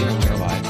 in their lives.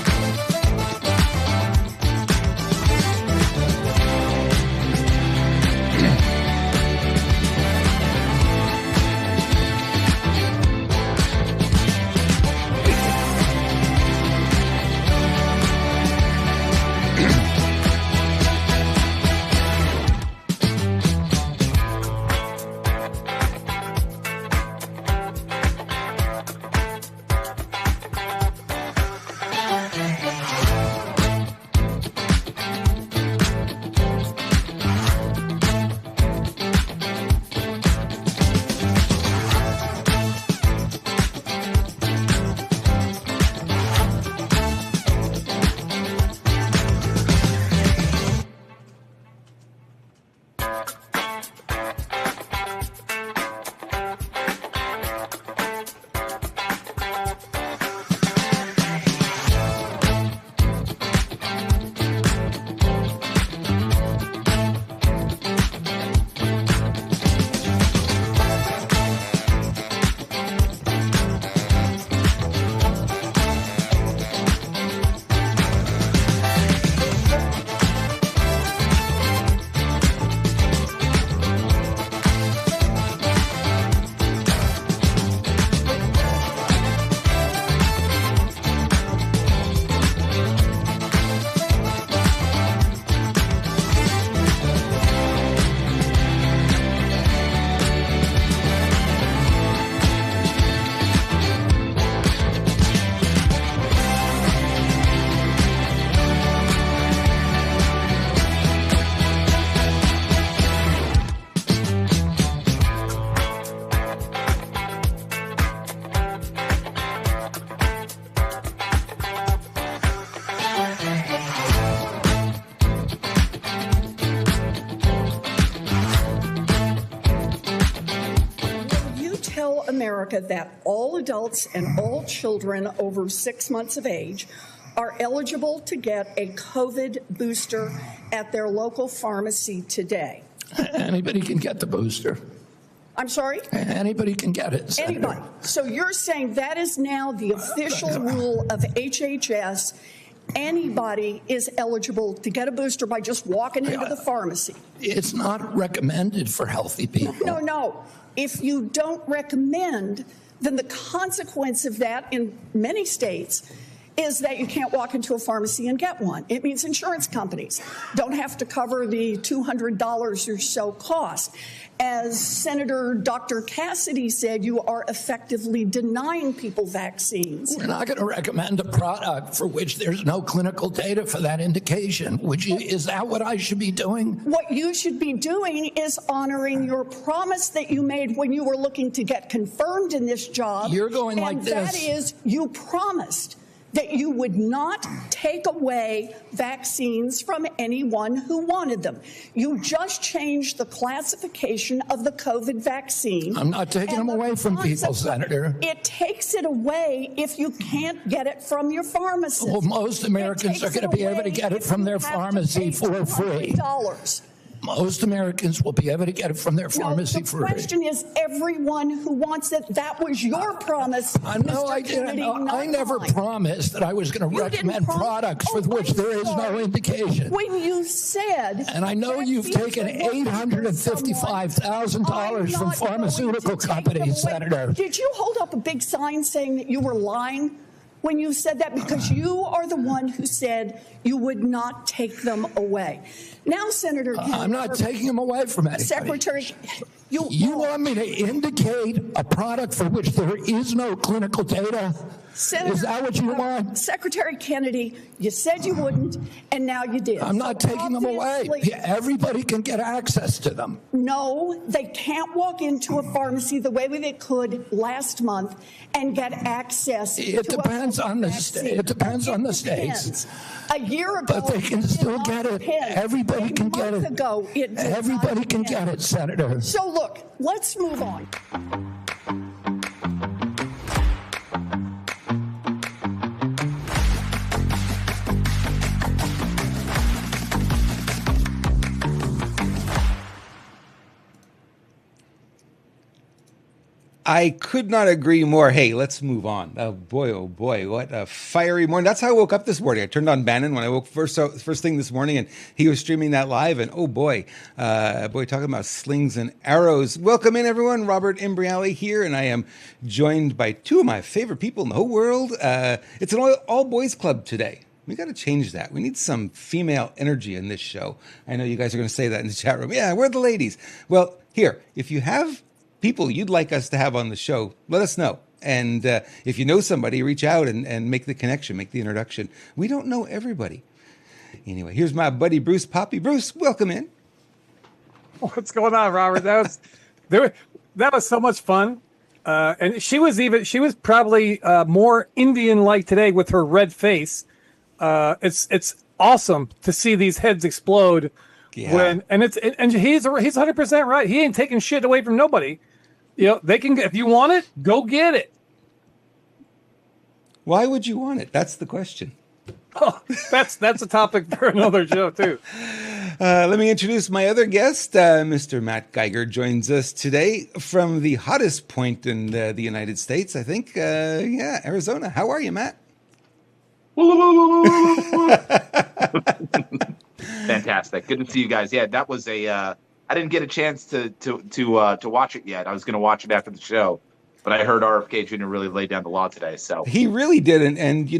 America that all adults and all children over 6 months of age are eligible to get a COVID booster at their local pharmacy today? Anybody can get the booster. I'm sorry? Anybody can get it, Senator. Anybody. So you're saying that is now the official rule of HHS. Anybody is eligible to get a booster by just walking into the pharmacy. It's not recommended for healthy people. No. If you don't recommend, then the consequence of that in many states is that you can't walk into a pharmacy and get one. It means insurance companies don't have to cover the $200 or so cost. As Senator Dr. Cassidy said, you are effectively denying people vaccines. We're not going to recommend a product for which there's no clinical data for that indication. Is that what I should be doing? What you should be doing is honoring your promise that you made when you were looking to get confirmed in this job. You're going like this. And that is, you promised that you would not take away vaccines from anyone who wanted them. You just changed the classification of the COVID vaccine. I'm not taking them away from people, Senator. It takes it away if you can't get it from your pharmacist. Well, most Americans are going to be able to get it from their pharmacy for free. Most Americans will be able to get it from their pharmacy for free. The question is everyone who wants it. That was your promise, No, I didn't. I never promised that I was going to recommend products for which there is no indication. When you said... And I know you've taken $855,000 from pharmaceutical companies, Senator. Did you hold up a big sign saying that you were lying when you said that? Because you are the one who said you would not take them away. Now, Senator Kennedy, I'm not taking them away from anybody. Secretary, you want me to indicate a product for which there is no clinical data? Senator, is that what you want? Secretary Kennedy, you said you wouldn't, and now you did. I'm not taking them away. Everybody can get access to them. No, they can't walk into a pharmacy the way they could last month and get access to It depends on the states. A year ago, but they can still get it. Everybody can get it. Everybody can get it, Senator. So look, let's move on. I could not agree more. Hey, let's move on. Oh boy, what a fiery morning. That's how I woke up this morning. I turned on Bannon when I woke first thing this morning, and he was streaming that live. And talking about slings and arrows. Welcome in, everyone. Robert Imbriali here, and I am joined by two of my favorite people in the whole world. It's an all boys club today. We got to change that. We need some female energy in this show. I know you guys are going to say that in the chat room. Yeah, we're the ladies. Well, here, if you have people you'd like us to have on the show, let us know. And if you know somebody, reach out and make the connection, make the introduction. We don't know everybody. Anyway, here's my buddy Bruce Poppy. Bruce, welcome in. What's going on, Robert? That was so much fun. And she was probably more Indian-like today with her red face. It's awesome to see these heads explode. Yeah. And he's 100% right. He ain't taking shit away from nobody. They can, if you want it, go get it. Why would you want it? That's the question. Oh, that's a topic for another show too. Let me introduce my other guest. Mr. Matt Geiger joins us today from the hottest point in the United States, I think. Arizona. How are you, Matt? Fantastic. Good to see you guys. Yeah, that was I didn't get a chance to watch it yet. I was going to watch it after the show, but I heard RFK Jr. really laid down the law today. So he really did, and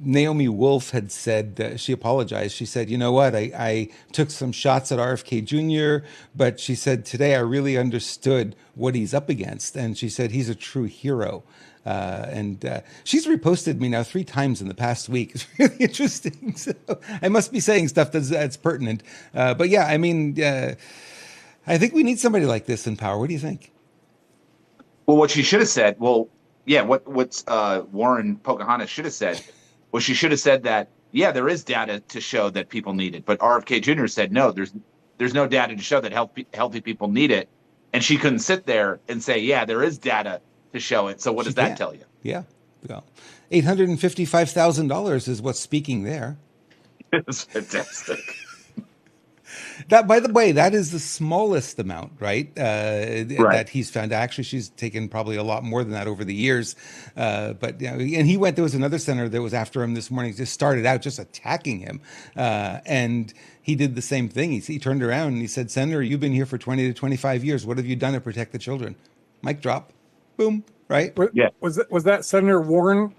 Naomi Wolf had said she apologized. She said, "You know what? I took some shots at RFK Jr., but she said today I really understood what he's up against, and she said he's a true hero." And she's reposted me now 3 times in the past week. It's really interesting. So I must be saying stuff that's pertinent. But yeah, I mean, I think we need somebody like this in power. What do you think? Well, what she should have said, what's Warren Pocahontas should have said, was she should have said that, yeah, there is data to show that people need it. But RFK Jr. said, no, there's no data to show that healthy people need it. And she couldn't sit there and say, yeah, there is data to show it. So what does that tell you? Yeah. Well, $855,000 is what's speaking there. It's fantastic. That, by the way, that is the smallest amount, right? Right. That he's found. Actually, she's taken probably a lot more than that over the years. But and he went. There was another senator that was after him this morning. Just started out just attacking him, and he did the same thing. He turned around and he said, "Senator, you've been here for 20 to 25 years. What have you done to protect the children?" Mic drop. Boom. Right? Yeah. Was that Senator Warner?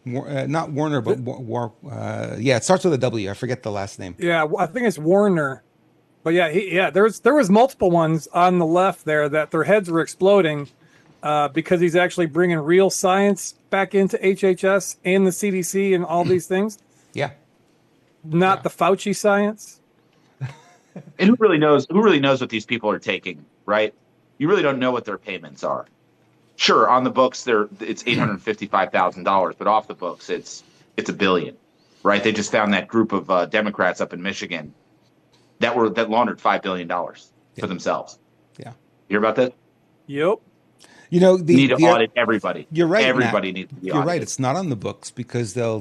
Yeah. Not Warner, but it starts with a W. I forget the last name. Yeah, I think it's Warner. But there was multiple ones on the left there that their heads were exploding because he's actually bringing real science back into HHS and the CDC and all these things. Yeah. Not the Fauci science. And who really knows what these people are taking, right? You really don't know what their payments are. Sure, on the books it's $855,000, but off the books it's $1 billion, right? They just found that group of Democrats up in Michigan that laundered $5 billion for themselves. Yeah, you hear about that? Yep. Need to audit everybody. You're right. Everybody Matt. needs to be audited. audited. You're right. It's not on the books because they'll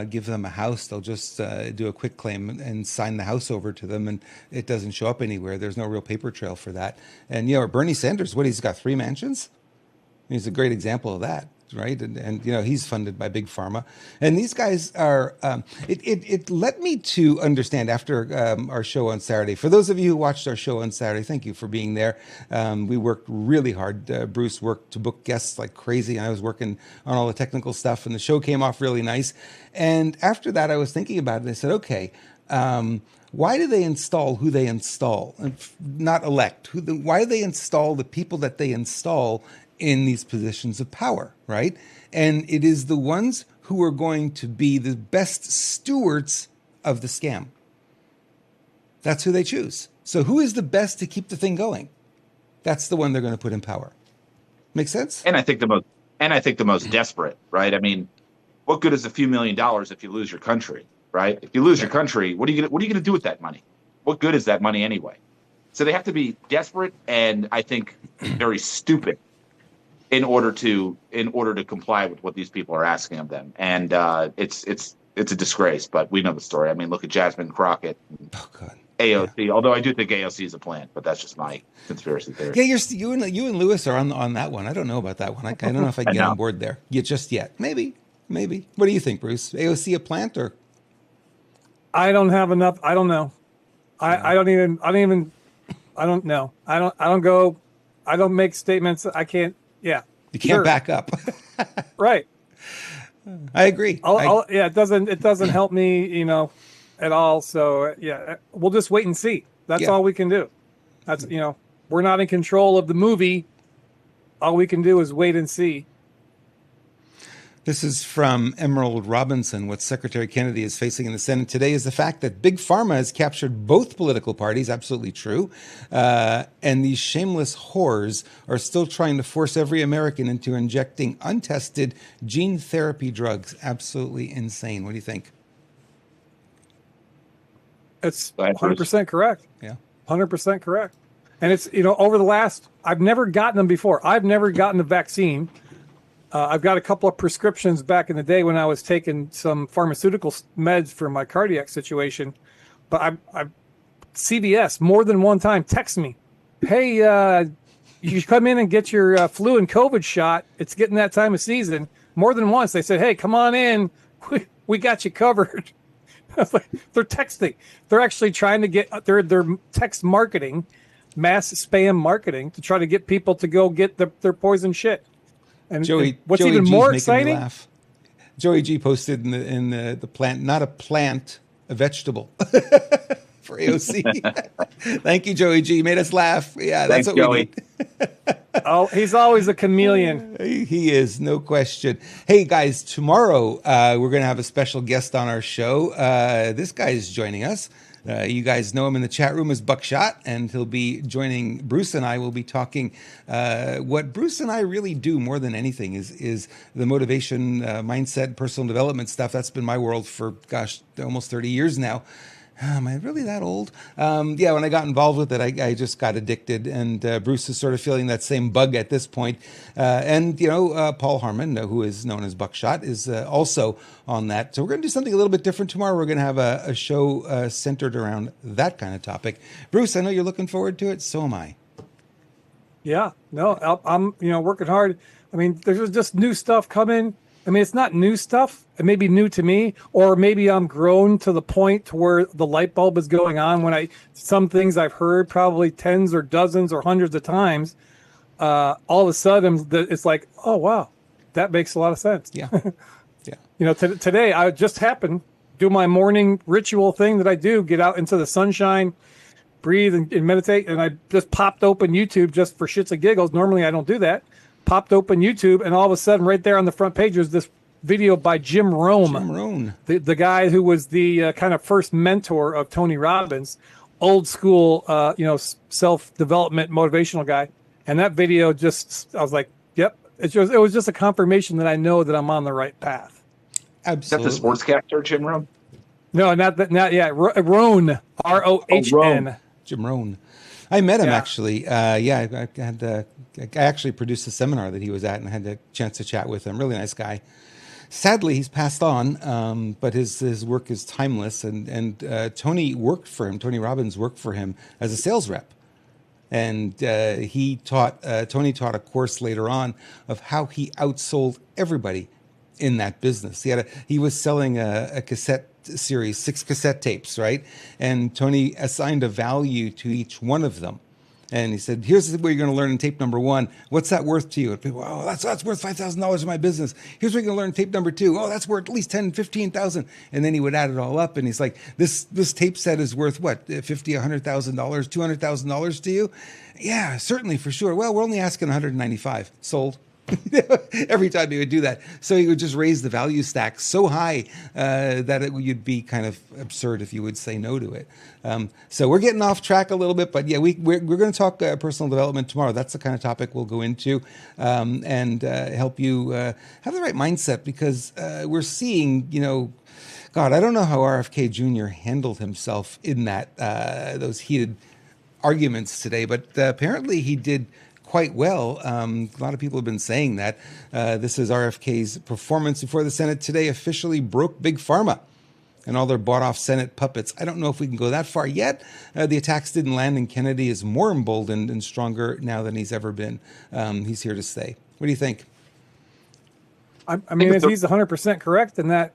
give them a house. They'll just do a quick claim and sign the house over to them, and it doesn't show up anywhere. There's no real paper trail for that. And Bernie Sanders, he's got 3 mansions. He's a great example of that, right? And he's funded by Big Pharma. And these guys are, it led me to understand after our show on Saturday. For those of you who watched our show on Saturday, thank you for being there. We worked really hard. Bruce worked to book guests like crazy. And I was working on all the technical stuff, and the show came off really nice. And after that, I was thinking about it, and I said, okay, why do they install who they install, not elect? Why do they install the people that they install in these positions of power, right? And it is the ones who are going to be the best stewards of the scam. That's who they choose. So who is the best to keep the thing going? That's the one they're going to put in power. Make sense? And I think the most desperate, right? I mean, what good is a few $1 million if you lose your country, right? If you lose your country, what are you going to do with that money? What good is that money anyway? So they have to be desperate and I think very stupid in order to comply with what these people are asking of them. And it's a disgrace, but we know the story. I mean, look at Jasmine Crockett. Oh God. AOC. Although I do think AOC is a plant, but that's just my conspiracy theory. Yeah, you and Lewis are on that one. I don't know about that one. I don't know if I can get on board there just yet. Maybe. What do you think, Bruce? AOC a plant or? I don't have enough. I don't know. I don't know. I don't make statements. I can't. Yeah. You can't back up. Right. I agree. Yeah, it doesn't help me, at all. So yeah, we'll just wait and see. That's all we can do. That's, we're not in control of the movie. All we can do is wait and see. This is from Emerald Robinson. What Secretary Kennedy is facing in the Senate today is the fact that Big Pharma has captured both political parties. Absolutely true. And these shameless whores are still trying to force every American into injecting untested gene therapy drugs. Absolutely insane. What do you think? It's 100% correct. Yeah. 100% correct. And it's, over the last, I've never gotten them before. I've never gotten the vaccine. I've got a couple of prescriptions back in the day when I was taking some pharmaceutical meds for my cardiac situation. But I CVS more than one time text me, hey, you come in and get your flu and COVID shot. It's getting that time of season. More than once they said, hey, come on in. We got you covered. I was like, they're texting. They're actually trying to get their text marketing, mass spam marketing to try to get people to go get their poison shit. And what's Joey even G's more making me exciting? laugh. Joey G posted in the plant, not a plant, a vegetable for AOC. Thank you, Joey G. You made us laugh. Yeah, that's what Joey. we need. Oh, he's always a chameleon. He is, no question. Hey, guys, tomorrow we're going to have a special guest on our show. This guy is joining us. You guys know him in the chat room as Buckshot, and he'll be joining Bruce and I. Will be talking what Bruce and I really do more than anything is the motivation, mindset, personal development stuff. That's been my world for, almost 30 years now. Am I really that old? Yeah, when I got involved with it, I just got addicted, and Bruce is sort of feeling that same bug at this point. And Paul Harmon, who is known as Buckshot, is also on that. So we're going to do something a little bit different tomorrow. We're going to have a show centered around that kind of topic. Bruce, I know you're looking forward to it. So am I. Yeah, no, I'm working hard. I mean, there's just new stuff coming. I mean, it's not new stuff. It may be new to me, or maybe I'm grown to the point to where the light bulb is going on when some things I've heard probably tens or dozens or hundreds of times. All of a sudden, it's like, oh, wow, that makes a lot of sense. Yeah. Yeah. Today I just happened to do my morning ritual thing that I do, get out into the sunshine, breathe and meditate. And I just popped open YouTube just for shits and giggles. Normally I don't do that. Popped open YouTube, and all of a sudden, right there on the front page was this video by Jim Rohn, the guy who was the kind of first mentor of Tony Robbins, old school, self-development motivational guy. And that video I was like, yep, it was just a confirmation that I know that I'm on the right path. Absolutely. Is that the sportscaster, Jim Rohn? No, not yet. Rohn, R-O-H-N. Jim Rohn. I met him actually. I actually produced a seminar that he was at and had a chance to chat with him. Really nice guy. Sadly, he's passed on, but his work is timeless. And Tony worked for him. Tony Robbins worked for him as a sales rep. And Tony taught a course later on of how he outsold everybody in that business. He was selling a cassette series, 6 cassette tapes, right? And Tony assigned a value to each one of them. And he said, here's what you're going to learn in tape number 1. What's that worth to you? And people, oh, that's worth $5,000 in my business. Here's what you're going to learn in tape number 2. Oh, that's worth at least $10,000, $15,000. And then he would add it all up. And he's like, this tape set is worth what? $50,000, $100,000, $200,000 to you? Yeah, certainly, for sure. Well, we're only asking $195. Sold. Every time he would do that. So he would just raise the value stack so high that you'd be kind of absurd if you would say no to it. So we're getting off track a little bit, but yeah, we're going to talk personal development tomorrow. That's the kind of topic we'll go into and help you have the right mindset, because we're seeing, God, I don't know how RFK Jr. handled himself in those heated arguments today, but apparently he did quite well. A lot of people have been saying that. This is RFK's performance before the Senate today officially broke Big Pharma. and all their bought-off Senate puppets. I don't know if we can go that far yet. The attacks didn't land, and Kennedy is more emboldened and stronger now than he's ever been. He's here to stay. What do you think? I mean, he's 100% correct in that,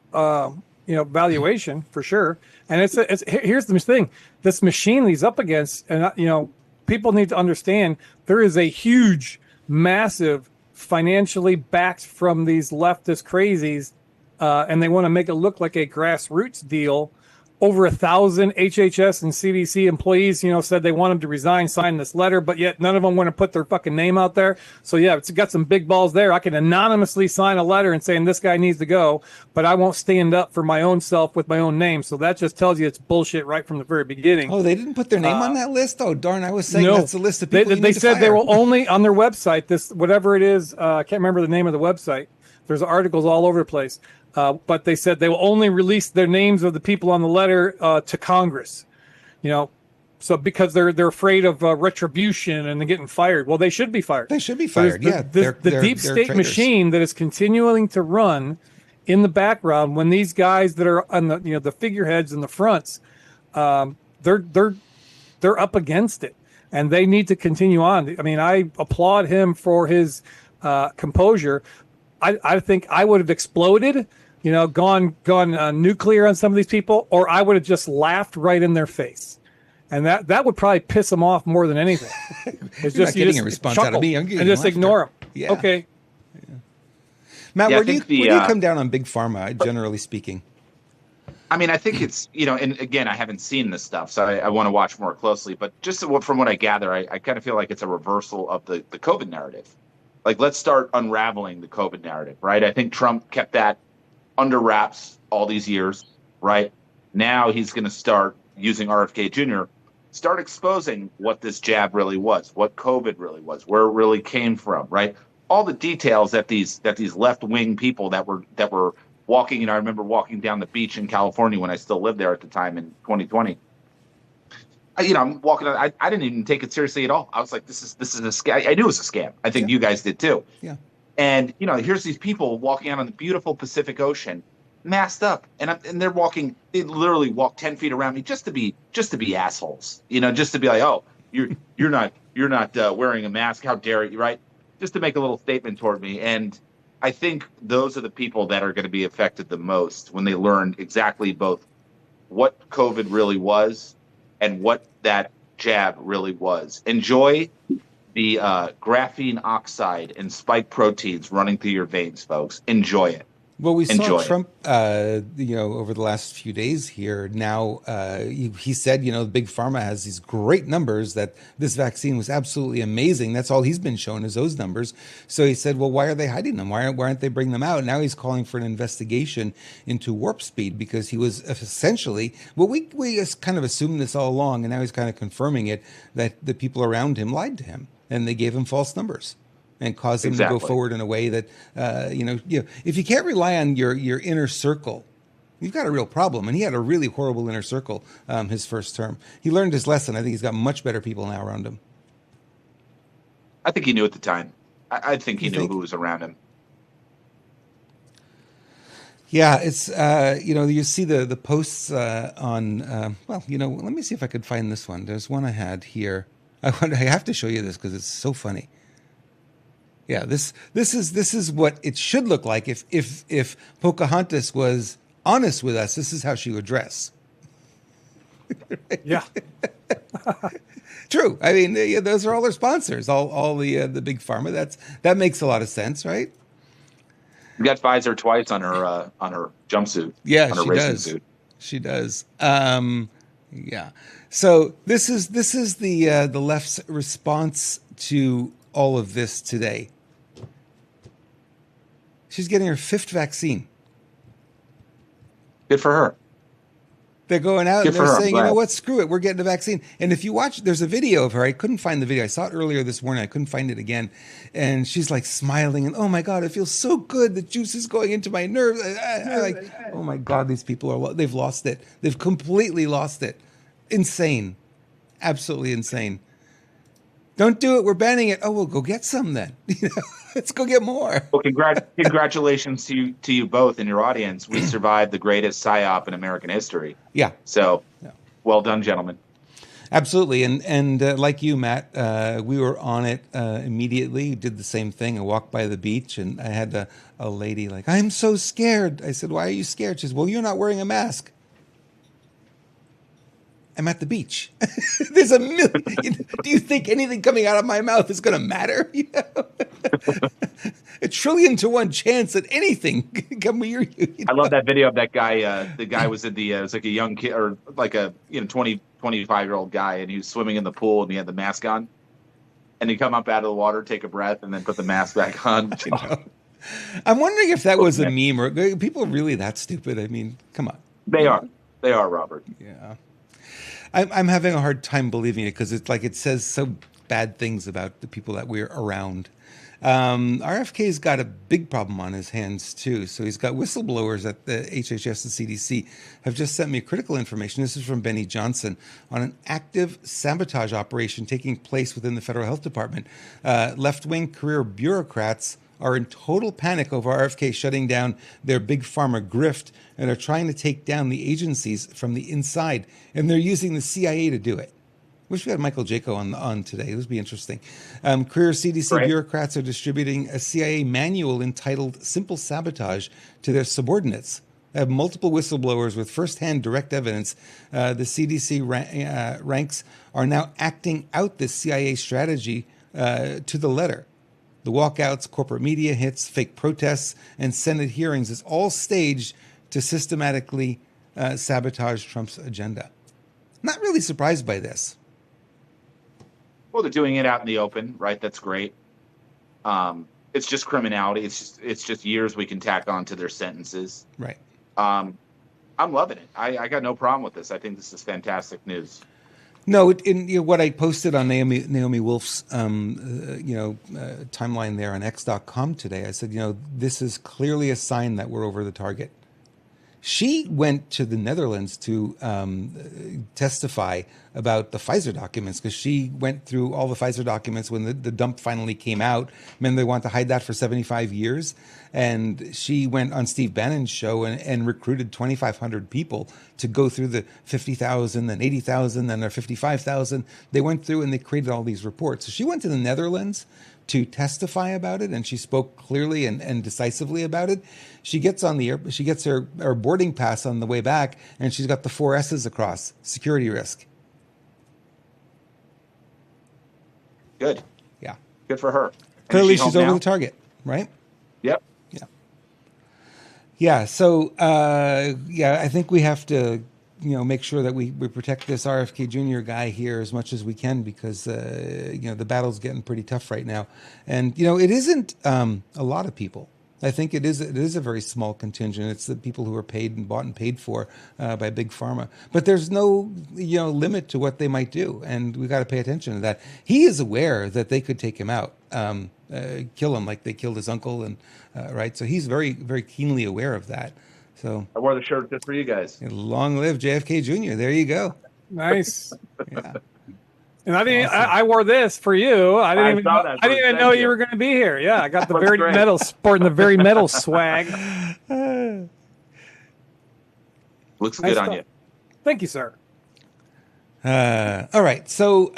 valuation for sure. And here's the thing: this machine he's up against, and people need to understand there is a huge, massive, financially backed from these leftist crazies, and they want to make it look like a grassroots deal. Over 1,000 HHS and CDC employees, said they want him to resign, sign this letter, but yet none of them want to put their fucking name out there. So yeah, it's got some big balls there. I can anonymously sign a letter and saying this guy needs to go, but I won't stand up for my own self with my own name. So that just tells you it's bullshit right from the very beginning. Oh, they didn't put their name on that list? Oh, darn, I was saying no, that's the list of people they said they will only, on their website, this, whatever it is, I can't remember the name of the website. There's articles all over the place. But they said they will only release their names of the people on the letter to Congress, so because they're afraid of retribution and they're getting fired. Well, they should be fired. They should be fired. The deep state traitors. machine that is continuing to run in the background when these guys that are on the figureheads and the fronts, they're up against it, and they need to continue on. I mean, I applaud him for his composure. I think I would have exploded, gone nuclear on some of these people, or I would have just laughed right in their face, and that would probably piss them off more than anything. It's You're not getting a response out of me. I'm getting and just laughter. ignore them. Yeah. Okay. Yeah. Matt, Yeah, where do you come down on big pharma, generally speaking? I mean, I think it's, and again, I haven't seen this stuff, so I want to watch more closely. But just from what I gather, I kind of feel like it's a reversal of the COVID narrative. Like, let's start unraveling the COVID narrative, right? I think Trump kept that under wraps all these years, right? Now he's going to start using RFK Jr., start exposing what this jab really was, what COVID really was, where it really came from, right? All the details that these left-wing people that were walking, I remember walking down the beach in California when I still lived there at the time in 2020. I'm walking. I didn't even take it seriously at all. I was like, "This is a scam." I knew it was a scam. I think you guys did too. Yeah. And here's these people walking out on the beautiful Pacific Ocean, masked up, and they're walking. They literally walk 10 feet around me just to be assholes. Just to be like, "Oh, you're not wearing a mask. How dare you?" Right? Just to make a little statement toward me. And I think those are the people that are going to be affected the most when they learn exactly both what COVID really was and what that jab really was. Enjoy the graphene oxide and spike proteins running through your veins, folks. Enjoy it. Well, we Enjoy saw Trump, over the last few days here. Now, he said, Big Pharma has these great numbers, that this vaccine was absolutely amazing. That's all he's been shown is those numbers. So he said, well, why are they hiding them? Why aren't they bringing them out? Now he's calling for an investigation into warp speed, because he was essentially, well, we kind of assumed this all along, and now he's kind of confirming it, that the people around him lied to him and they gave him false numbers and cause them to go forward in a way that, if you can't rely on your inner circle, you've got a real problem. And he had a really horrible inner circle his first term. He learned his lesson. I think he's got much better people now around him. I think he knew at the time. I think he knew who was around him. Yeah, it's, you see the posts on, let me see if I could find this one. There's one I had here. I have to show you this because it's so funny. Yeah, this is what it should look like if Pocahontas was honest with us. This is how she would dress. Yeah. True. I mean, those are all their sponsors, all the big pharma. That makes a lot of sense, right? You got Pfizer twice on her jumpsuit. Yeah, on her she racing does. Suit. She does. Yeah. So this is the left's response to all of this today. She's getting her 5th vaccine. Good for her. They're going out Good and they're for her. saying, you know what, screw it, we're getting a vaccine. And if you watch, there's a video of her. I couldn't find the video. I saw it earlier this morning. I couldn't find it again. And she's like smiling and, oh my God, it feels so good. The juice is going into my nerves. Oh my God, these people they've lost it. They've completely lost it. Insane. Absolutely insane. Don't do it. We're banning it. Oh, we'll go get some then. Let's go get more. Well, congratulations to you both and your audience. We survived the greatest psyop in American history. Yeah. So, well done, gentlemen. Absolutely. And like you, Matt, we were on it immediately, did the same thing. I walked by the beach and I had a lady like, I'm so scared. I said, why are you scared? She says, well, you're not wearing a mask. I'm at the beach. There's a million. Do you think anything coming out of my mouth is going to matter? A 1,000,000,000,000 chance that anything can come near you. I love that video of that guy. The guy was in the, it was like a young kid or like a 20, 25-year-old guy, and he was swimming in the pool and he had the mask on. And he'd come up out of the water, take a breath, and then put the mask back on. I'm wondering if that was a meme or people are really that stupid. I mean, come on. They are. They are, Robert. Yeah. I'm having a hard time believing it because it's like it says so bad things about the people that we're around. RFK's got a big problem on his hands too. So he's got whistleblowers at the HHS and CDC have just sent me critical information. This is from Benny Johnson on an active sabotage operation taking place within the Federal Health Department. Left-wing career bureaucrats are in total panic over RFK shutting down their big pharma grift and are trying to take down the agencies from the inside. And they're using the CIA to do it. Wish we had Michael Jaco on today. This would be interesting. Career CDC bureaucrats are distributing a CIA manual entitled Simple Sabotage to their subordinates. They have multiple whistleblowers with firsthand direct evidence. The CDC ranks are now acting out this CIA strategy to the letter. The walkouts, corporate media hits, fake protests, and Senate hearings is all staged to systematically sabotage Trump's agenda. Not really surprised by this. Well, they're doing it out in the open, right? That's great. It's just criminality. It's just years we can tack on to their sentences. Right. I'm loving it. I got no problem with this. I think this is fantastic news. No, what I posted on Naomi Wolf's timeline there on X.com today, I said, this is clearly a sign that we're over the target. She went to the Netherlands to testify about the Pfizer documents because she went through all the Pfizer documents when the dump finally came out. Remember, they want to hide that for 75 years. And she went on Steve Bannon's show and recruited 2,500 people to go through the 50,000 and 80,000 and 55,000. They went through and they created all these reports. So she went to the Netherlands to testify about it, and she spoke clearly and decisively about it. She gets on the air, she gets her boarding pass on the way back, and she's got the 4 S's across: security risk. Good. Yeah. Good for her. Clearly, she's over the target, right? Yep. Yeah. Yeah. So, I think we have to, make sure that we protect this RFK Jr. guy here as much as we can because, the battle's getting pretty tough right now. And, it isn't a lot of people. I think it is a very small contingent. It's the people who are paid and bought and paid for by Big Pharma. But there's no, limit to what they might do. And we got to pay attention to that. He is aware that they could take him out, kill him like they killed his uncle. And right. So he's very, very keenly aware of that. So I wore the shirt just for you guys. Long live JFK Jr. There you go. Nice. Yeah. And I didn't. Awesome. I wore this for you. I didn't even know you were going to be here. Yeah, I got the very metal, sporting the very metal swag. Looks good on you. Thank you, sir. All right. So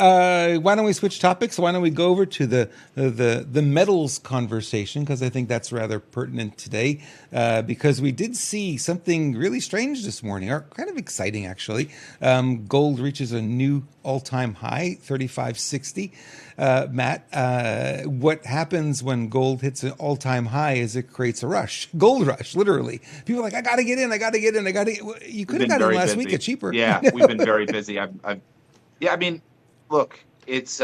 why don't we switch topics? Why don't we go over to the metals conversation? Because I think that's rather pertinent today. Because we did see something really strange this morning, or kind of exciting actually. Gold reaches a new all-time high, 35.60. Matt, what happens when gold hits an all-time high is it creates a rush, gold rush, literally. People are like, I got to get in. You could have got in last week at cheaper. Yeah, we've been very busy. I mean, look, it's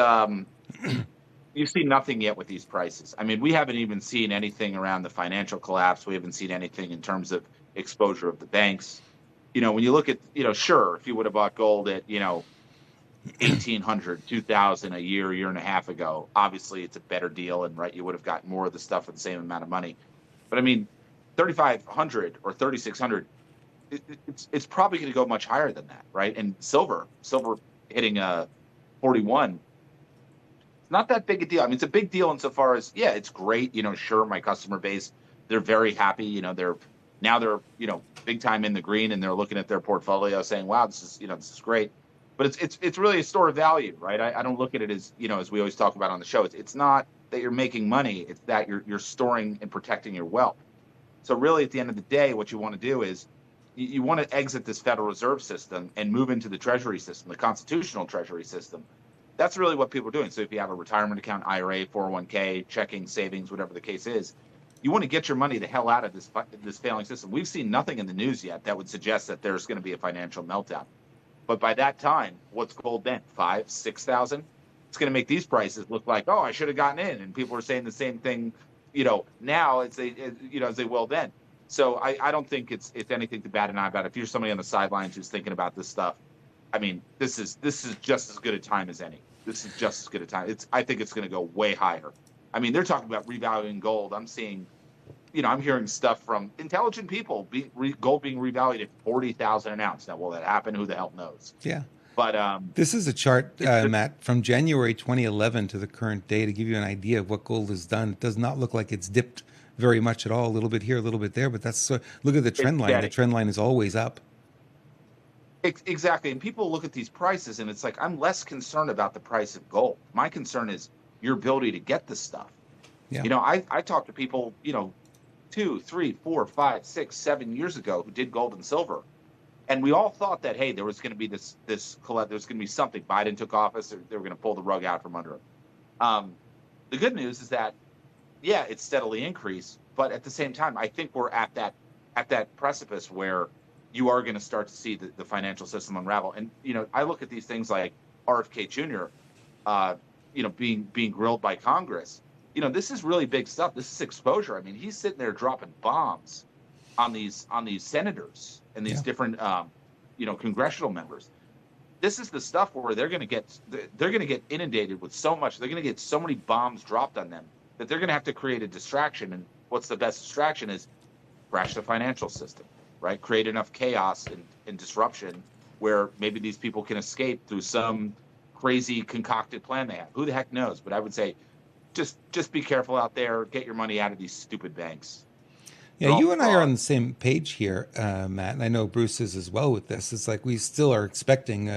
you've seen nothing yet with these prices. I mean, we haven't even seen anything around the financial collapse. We haven't seen anything in terms of exposure of the banks. When you look at, sure, if you would have bought gold at, 1,800, 2,000 a year and a half ago, obviously it's a better deal, and right, you would have gotten more of the stuff for the same amount of money. But I mean, 3,500 or 3,600, it's probably going to go much higher than that, right? And silver hitting 41. not that big a deal. I mean, it's a big deal insofar as, yeah, it's great. Sure, my customer base, they're very happy. They're big time in the green, and they're looking at their portfolio saying, wow, this is great. But it's really a store of value, right? I don't look at it as, as we always talk about on the show. It's not that you're making money. It's that you're storing and protecting your wealth. So really, at the end of the day, what you want to do is you want to exit this Federal Reserve system and move into the Treasury system, the constitutional Treasury system. That's really what people are doing. So if you have a retirement account, IRA, 401k, checking, savings, whatever the case is, you want to get your money the hell out of this failing system. We've seen nothing in the news yet that would suggest that there's going to be a financial meltdown. But by that time, what's gold then? 5,000, 6,000? It's going to make these prices look like, oh, I should have gotten in. And people are saying the same thing, now as they will then. So I don't think it's anything to bat an eye about. If you're somebody on the sidelines who's thinking about this stuff, I mean, this is just as good a time as any. This is just as good a time. I think it's going to go way higher. I mean, they're talking about revaluing gold. I'm hearing stuff from intelligent people, gold being revalued at 40,000 an ounce. Now, will that happen? Who the hell knows? Yeah. But this is a chart, Matt, from January 2011 to the current day to give you an idea of what gold has done. It does not look like it's dipped very much at all. A little bit here, a little bit there, but look at the trend line. The trend line is always up. Exactly. And people look at these prices and it's like, I'm less concerned about the price of gold. My concern is your ability to get this stuff. Yeah. I talk to people, 2, 3, 4, 5, 6, 7 years ago who did gold and silver. And we all thought that, hey, there was going to be there's going to be something. Biden took office, they were going to pull the rug out from under him. The good news is that, yeah, it's steadily increased. But at the same time, I think we're at that precipice where you are going to start to see the financial system unravel. And, I look at these things like RFK Jr., being grilled by Congress. This is really big stuff. This is exposure. I mean, he's sitting there dropping bombs on these senators and these different, congressional members. This is the stuff where they're going to get inundated with so much. They're going to get so many bombs dropped on them that they're going to have to create a distraction. And what's the best distraction is crash the financial system. Right, create enough chaos and disruption where maybe these people can escape through some crazy concocted plan they have. Who the heck knows? But I would say, just be careful out there. Get your money out of these stupid banks. Yeah, you and I are on the same page here, Matt, and I know Bruce is as well with this. It's like we still are expecting,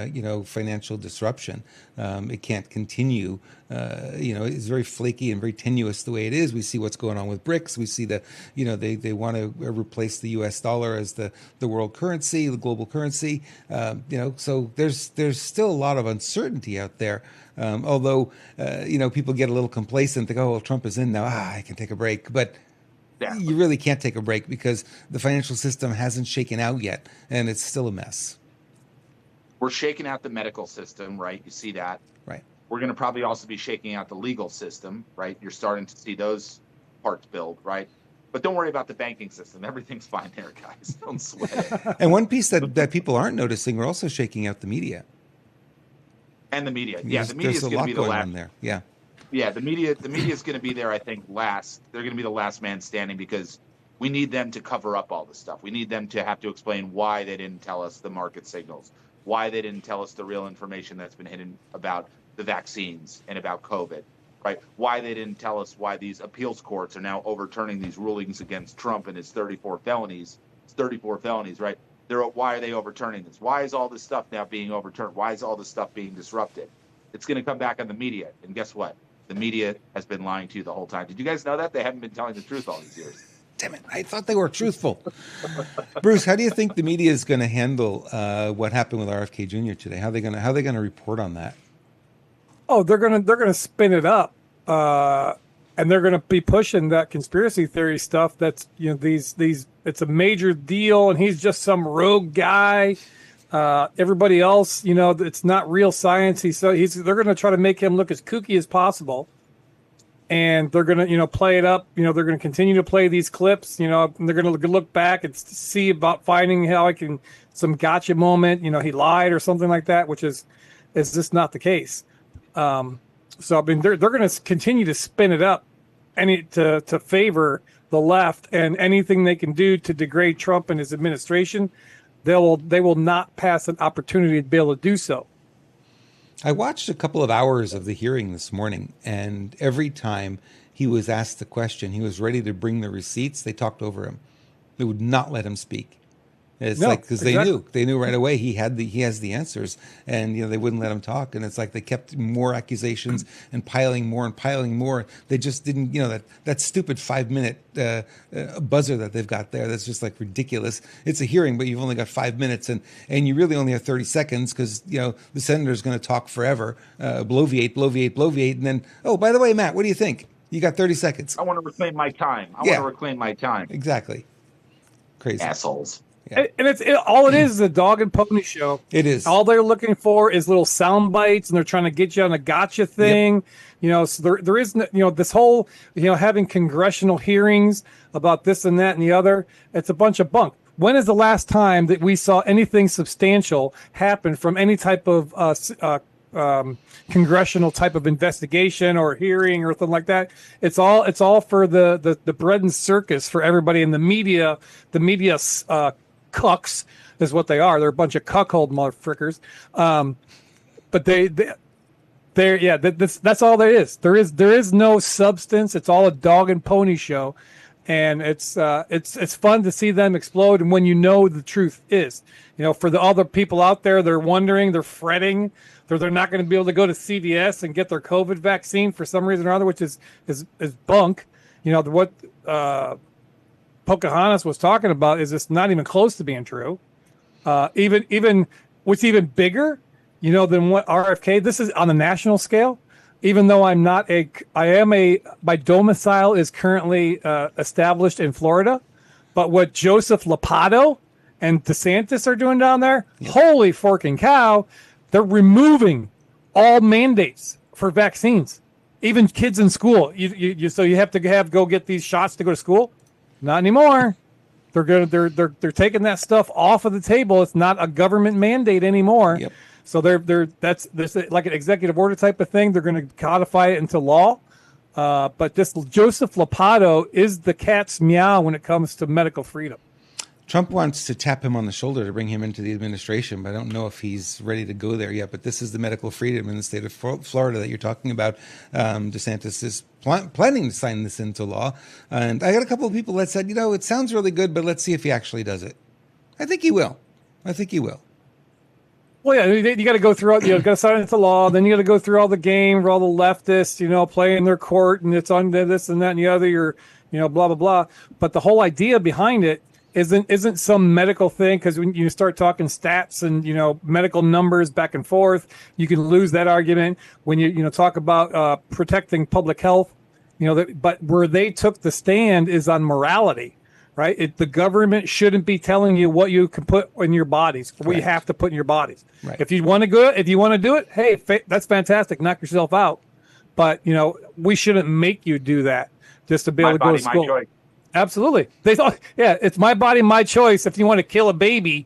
financial disruption. It can't continue. It's very flaky and very tenuous the way it is. We see what's going on with BRICS. We see that, they want to replace the U.S. dollar as the world currency, the global currency. So there's still a lot of uncertainty out there. Although, people get a little complacent, think, oh, well, Trump is in now. I can take a break. But you really can't take a break because the financial system hasn't shaken out yet, and it's still a mess. We're shaking out the medical system, right? You see that. Right. We're going to probably also be shaking out the legal system, right? You're starting to see those parts build, right? But don't worry about the banking system. Everything's fine there, guys. Don't sweat it. And one piece that people aren't noticing, we're also shaking out the media. And the media. Yeah, the media is going to be the last. On there. Yeah. Yeah, the media is going to be there, I think, last. They're going to be the last man standing because we need them to cover up all this stuff. We need them to have to explain why they didn't tell us the market signals, why they didn't tell us the real information that's been hidden about the vaccines and about COVID, right? Why they didn't tell us why these appeals courts are now overturning these rulings against Trump and his 34 felonies. It's 34 felonies, right? Why are they overturning this? Why is all this stuff now being overturned? Why is all this stuff being disrupted? It's going to come back on the media. And guess what? The media has been lying to you the whole time. Did you guys know that? They haven't been telling the truth all these years. Damn it. I thought they were truthful. Bruce, how do you think the media is going to handle what happened with RFK Jr. today? How are they going to report on that? Oh, they're gonna spin it up, and they're gonna be pushing that conspiracy theory stuff. That's these it's a major deal, and he's just some rogue guy. Everybody else, it's not real science. They're gonna try to make him look as kooky as possible, and they're gonna play it up. They're gonna continue to play these clips. And they're gonna look back and see about finding how some gotcha moment. He lied or something like that, which is just not the case. So I mean, they're going to continue to spin it up, to favor the left, and anything they can do to degrade Trump and his administration, they will not pass an opportunity to be able to do so. I watched a couple of hours of the hearing this morning, and every time he was asked the question, he was ready to bring the receipts. They talked over him. They would not let him speak. It's No, like because exactly. they knew right away he has the answers, and they wouldn't let him talk. And it's like they kept more accusations and piling more and piling more. They just didn't, that stupid 5 minute buzzer that they've got there. That's just like ridiculous. It's a hearing, but you've only got 5 minutes, and you really only have 30 seconds because the senator's going to talk forever, bloviate, and then by the way, Matt, what do you think? You got 30 seconds. I want to reclaim my time. I want to reclaim my time. Exactly. Crazy assholes. Yeah. And all it is a dog and pony show. It is. All they're looking for is little sound bites, and they're trying to get you on a gotcha thing. Yep. So there is this whole having congressional hearings about this and that and the other. It's a bunch of bunk. When is the last time that we saw anything substantial happen from any type of congressional type of investigation or hearing or something like that? It's all for the bread and circus for everybody in the media. The media cucks is what they are. They're a bunch of cuckold motherfuckers. But that's all there is. There is no substance. It's all a dog and pony show. And it's fun to see them explode. And when the truth is, for the other people out there, they're wondering, they're fretting, they're not going to be able to go to CVS and get their COVID vaccine for some reason or other, which is bunk. What Pocahontas was talking about is it's not even close to being true. Even what's even bigger, than what RFK. This is on a national scale. Even though my domicile is currently established in Florida, but what Joseph Lopado and DeSantis are doing down there, holy forking cow, they're removing all mandates for vaccines. Even kids in school, so you have to go get these shots to go to school. Not anymore. They're taking that stuff off of the table. It's not a government mandate anymore. Yep. So that's like an executive order type of thing. They're going to codify it into law. But this Joseph Lopado is the cat's meow when it comes to medical freedom. Trump wants to tap him on the shoulder to bring him into the administration, but I don't know if he's ready to go there yet. But this is the medical freedom in the state of Florida that you're talking about. DeSantis is planning to sign this into law. And I got a couple of people that said, it sounds really good, but let's see if he actually does it. I think he will. Well, yeah, you got to go through. You got to sign into law. Then you got to go through all the game where all the leftists, playing their court, and it's on this and that and the other. You're, blah blah blah. But the whole idea behind it isn't some medical thing, because when you start talking stats and medical numbers back and forth, you can lose that argument. When you talk about protecting public health, but where they took the stand is on morality. Right, the government shouldn't be telling you what you can put in your bodies, what you have to put in your bodies. Right. If you want to do it, hey, that's fantastic. Knock yourself out. But we shouldn't make you do that just to be able to go to school. My choice. Absolutely, they thought, it's my body, my choice. If you want to kill a baby,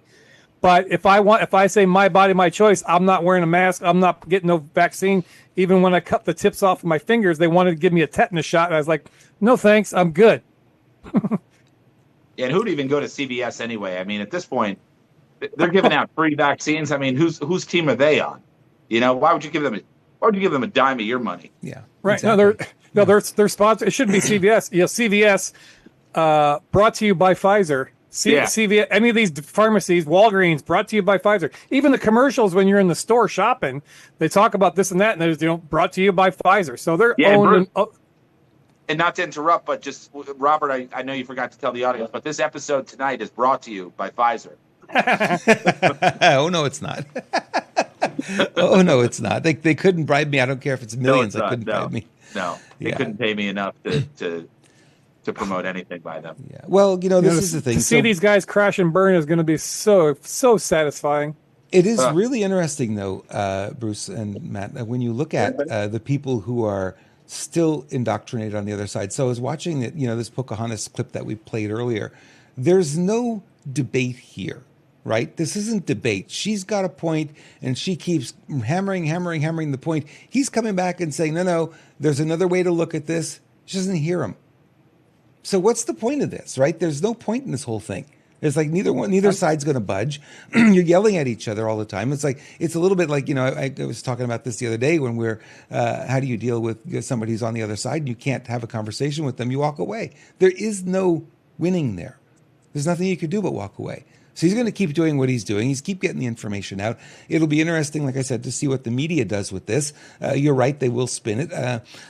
but if I say my body, my choice, I'm not wearing a mask. I'm not getting no vaccine. Even when I cut the tips off of my fingers, they wanted to give me a tetanus shot, and I was like, no thanks, I'm good. And who'd even go to CVS anyway? I mean, at this point, they're giving out free vaccines. I mean, whose team are they on? Why would you give them a dime of your money? Yeah, right. exactly. They're sponsored. It shouldn't be CVS. CVS, brought to you by Pfizer. CVS, any of these pharmacies, Walgreens, brought to you by Pfizer. Even the commercials when you're in the store shopping, they talk about this and that, and there's brought to you by Pfizer. So they're owned. And not to interrupt, but just, Robert, I know you forgot to tell the audience, but this episode tonight is brought to you by Pfizer. Oh, no, it's not. Oh, no, it's not. They couldn't bribe me. I don't care if it's millions. They couldn't bribe me. No, they couldn't pay me enough to promote anything by them. Yeah. Well, this is the thing. To see these guys crash and burn is going to be so satisfying. It is really interesting, though, Bruce and Matt, when you look at the people who are still indoctrinated on the other side. So I was watching this Pocahontas clip that we played earlier. There's no debate here, right? This isn't debate. She's got a point, and she keeps hammering the point. He's coming back and saying, no, there's another way to look at this. She doesn't hear him. So what's the point of this, right? There's no point in this whole thing. It's like neither side's going to budge. You're yelling at each other all the time. It's a little bit like, I was talking about this the other day when how do you deal with somebody who's on the other side and you can't have a conversation with them? You walk away. There is no winning there. There's nothing you could do but walk away. So he's going to keep doing what he's doing. He's keep getting the information out. It'll be interesting, like I said, to see what the media does with this. You're right, they will spin it.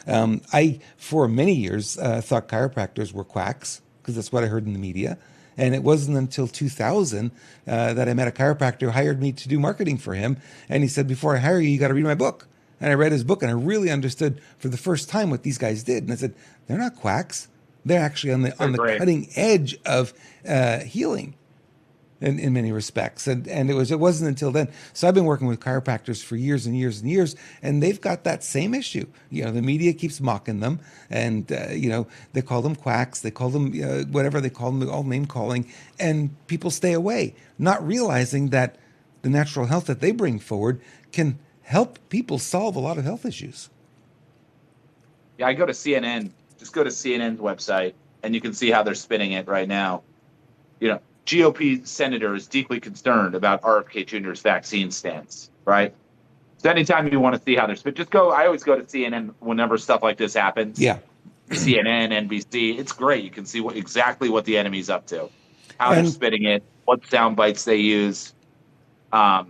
I, for many years, thought chiropractors were quacks because that's what I heard in the media. And it wasn't until 2000 that I met a chiropractor who hired me to do marketing for him. And he said, before I hire you, you got to read my book. And I read his book and I really understood for the first time what these guys did. And I said, they're not quacks. They're actually on the cutting edge of healing. In many respects, and it wasn't until then. So I've been working with chiropractors for years and years and years, and they've got that same issue. The media keeps mocking them, and they call them quacks, they call them whatever they call them, all name calling, and people stay away, not realizing that the natural health that they bring forward can help people solve a lot of health issues. Yeah, I go to CNN. Just go to CNN's website, and you can see how they're spinning it right now. GOP senator is deeply concerned about RFK Jr.'s vaccine stance, right? So anytime you want to see how they're spinning, just go. I always go to CNN whenever stuff like this happens. Yeah. CNN, NBC. It's great. You can see exactly what the enemy's up to, how they're spinning it, what sound bites they use. There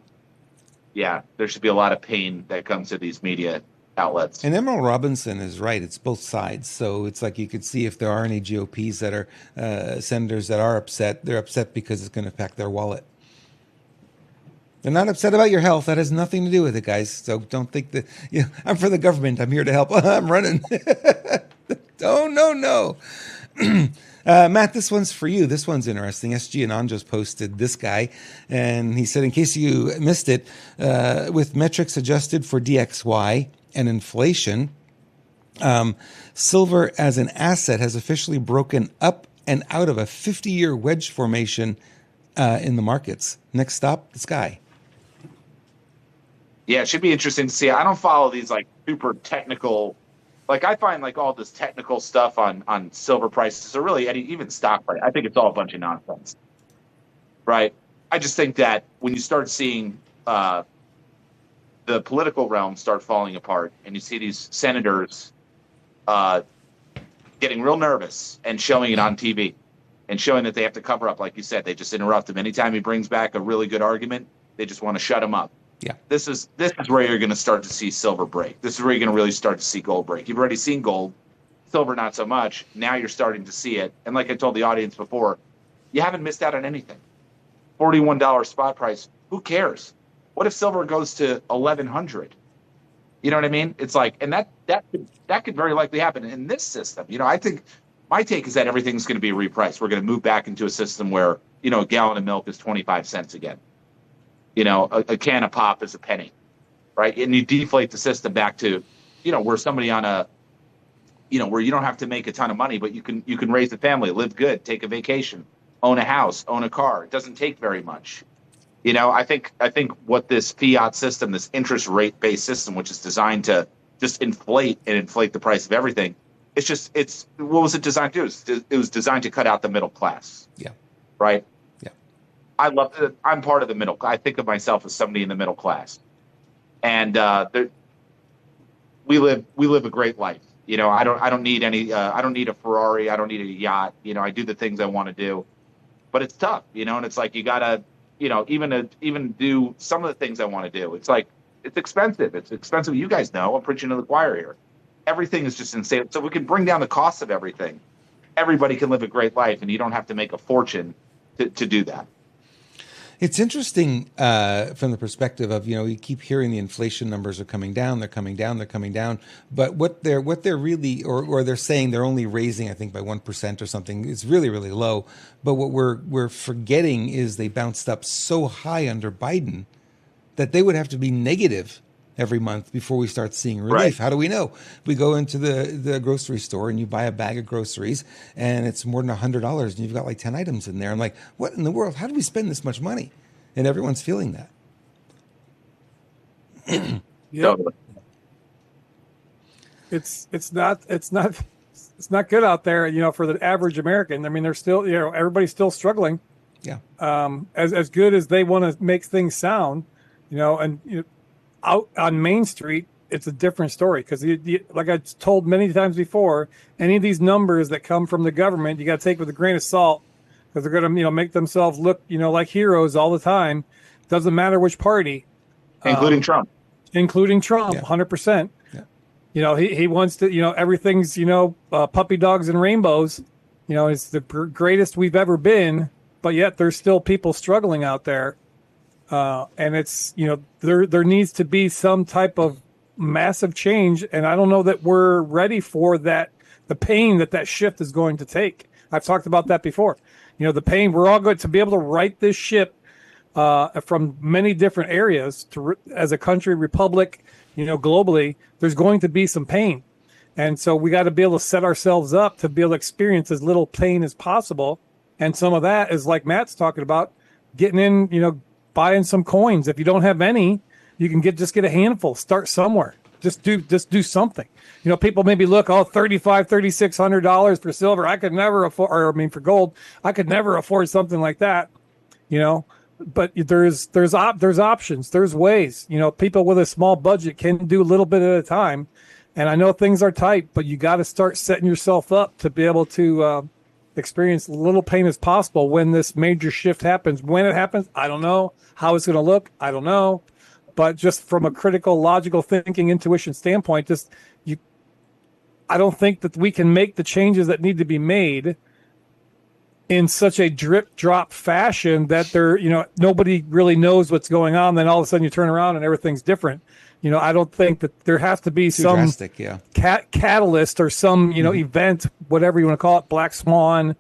should be a lot of pain that comes to these media outlets. And Emerald Robinson is right. It's both sides. So it's like you could see if there are any GOPs that are senators that are upset, they're upset because it's going to affect their wallet. They're not upset about your health. That has nothing to do with it, guys. So don't think that, I'm for the government. I'm here to help. I'm running. Oh, no. Matt, this one's for you. This one's interesting. SG Anonjos posted this guy, and he said, in case you missed it, with metrics adjusted for DXY and inflation, silver as an asset has officially broken up and out of a 50-year wedge formation in the markets. Next stop, the sky. Yeah, it should be interesting to see. I don't follow these super technical. I find all this technical stuff on silver prices, or really even stock price. I think it's all a bunch of nonsense, right? I just think that when you start seeing the political realm start falling apart, and you see these senators getting real nervous and showing it on TV and showing that they have to cover up, like you said, they just interrupt him. Anytime he brings back a really good argument, they just want to shut him up. Yeah. This is where you're going to start to see silver break. This is where you're going to really start to see gold break. You've already seen gold, silver not so much. Now you're starting to see it. And like I told the audience before, you haven't missed out on anything. $41 spot price. Who cares? What if silver goes to 1,100? You know what I mean? It's and that could very likely happen in this system. I think my take is that everything's going to be repriced. We're going to move back into a system where a gallon of milk is 25 cents again. A can of pop is a penny, right? And you deflate the system back to, where somebody on a, where you don't have to make a ton of money, but you can raise a family, live good, take a vacation, own a house, own a car. It doesn't take very much. I think what this fiat system, this interest rate based system, which is designed to just inflate the price of everything, it's what was it designed to do? It was designed to cut out the middle class. Yeah. Right. Yeah. I love it. I'm part of the middle. I think of myself as somebody in the middle class, and we live a great life. I don't need any. I don't need a Ferrari. I don't need a yacht. I do the things I want to do, but it's tough. And it's you gotta. Even do some of the things I want to do. It's it's expensive. It's expensive. You guys know, I'm preaching to the choir here. Everything is just insane. So we can bring down the cost of everything. Everybody can live a great life, and you don't have to make a fortune to do that. It's interesting from the perspective of, you keep hearing the inflation numbers are coming down, they're coming down. But what they're really, or they're saying they're only raising, I think, by 1% or something. It's really, really low. But what we're forgetting is they bounced up so high under Biden that they would have to be negative every month before we start seeing relief. Right. How do we know? We go into the grocery store and you buy a bag of groceries and it's more than $100 and you've got 10 items in there. I'm like, what in the world? How do we spend this much money? And everyone's feeling that. Yeah. It's not good out there, for the average American. I mean, they're still, everybody's still struggling. Yeah. As good as they want to make things sound, and out on Main Street, it's a different story because, like I told many times before, any of these numbers that come from the government, you got to take with a grain of salt because they're going to, make themselves look, like heroes all the time. Doesn't matter which party, including Trump. including Trump, Yeah. 100%. Yeah. He wants to, everything's, puppy dogs and rainbows. It's the greatest we've ever been, but yet there's still people struggling out there. And it's, there needs to be some type of massive change. And I don't know that we're ready for that, the pain that shift is going to take. I've talked about that before. The pain, we're all going to be able to right this ship from many different areas as a country, republic, globally, there's going to be some pain. And so we got to be able to set ourselves up to be able to experience as little pain as possible. And some of that is like Matt's talking about, getting in, buying some coins. If you don't have any, you can just get a handful, start somewhere. Just do something. People maybe look, $3,500, $3,600 for silver. I could never afford, for gold, I could never afford something like that, but there's options, there's ways, people with a small budget can do a little bit at a time. And I know things are tight, but you got to start setting yourself up to be able to experience little pain as possible when this major shift happens. When it happens, I don't know. How it's going to look, I don't know. But just from a critical, logical thinking, intuition standpoint, I don't think that we can make the changes that need to be made in such a drip drop fashion that nobody really knows what's going on. Then all of a sudden you turn around and everything's different. I don't think that there has to be some drastic, yeah. catalyst or some, event, whatever you want to call it, black swan.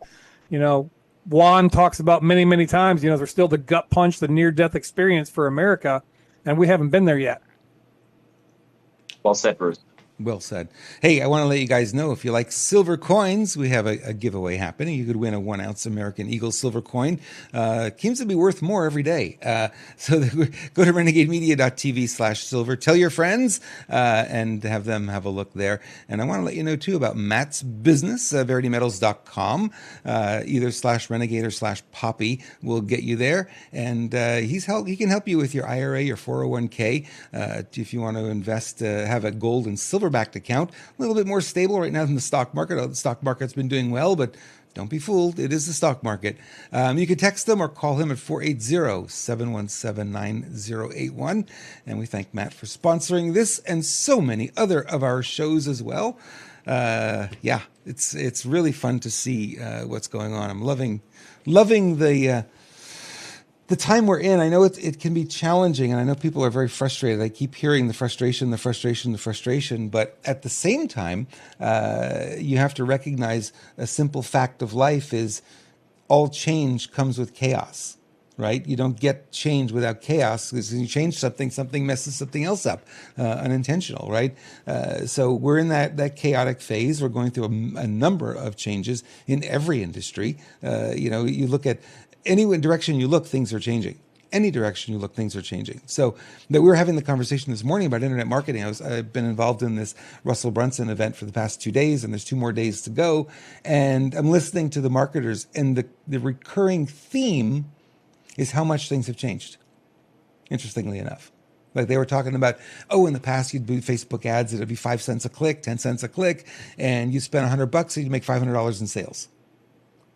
Juan talks about many, many times, there's still the gut punch, the near-death experience for America, and we haven't been there yet. Well said, Bruce. Well said. Hey, I want to let you guys know, if you like silver coins, we have a giveaway happening. You could win a 1 ounce American Eagle silver coin. Seems to be worth more every day. So go to renegademedia.tv/silver. Tell your friends and have them have a look there. And I want to let you know, too, about Matt's business, veritymetals.com. Either /renegade or /poppy will get you there. And he can help you with your IRA, your 401k. If you want to invest, have a gold and silver backed account, a little bit more stable right now than the stock market. The stock market's been doing well, but don't be fooled. It is the stock market. You can text them or call him at 480-717-9081. And we thank Matt for sponsoring this and so many other of our shows as well. It's really fun to see what's going on. I'm loving the time we're in. I know it can be challenging, and I know people are very frustrated. I keep hearing the frustration, but at the same time, you have to recognize a simple fact of life is all change comes with chaos, right? You don't get change without chaos, because when you change something, something messes something else up, unintentional, right? So we're in that chaotic phase. We're going through a number of changes in every industry. You look at any direction you look, things are changing. Any direction you look, things are changing. So that we were having the conversation this morning about internet marketing. I've been involved in this Russell Brunson event for the past 2 days, and there's 2 more days to go. And I'm listening to the marketers, and the recurring theme is how much things have changed, interestingly enough. Like they were talking about, in the past you'd do Facebook ads, it'd be 5 cents a click, 10 cents a click, and you spend $100 and you make $500 in sales.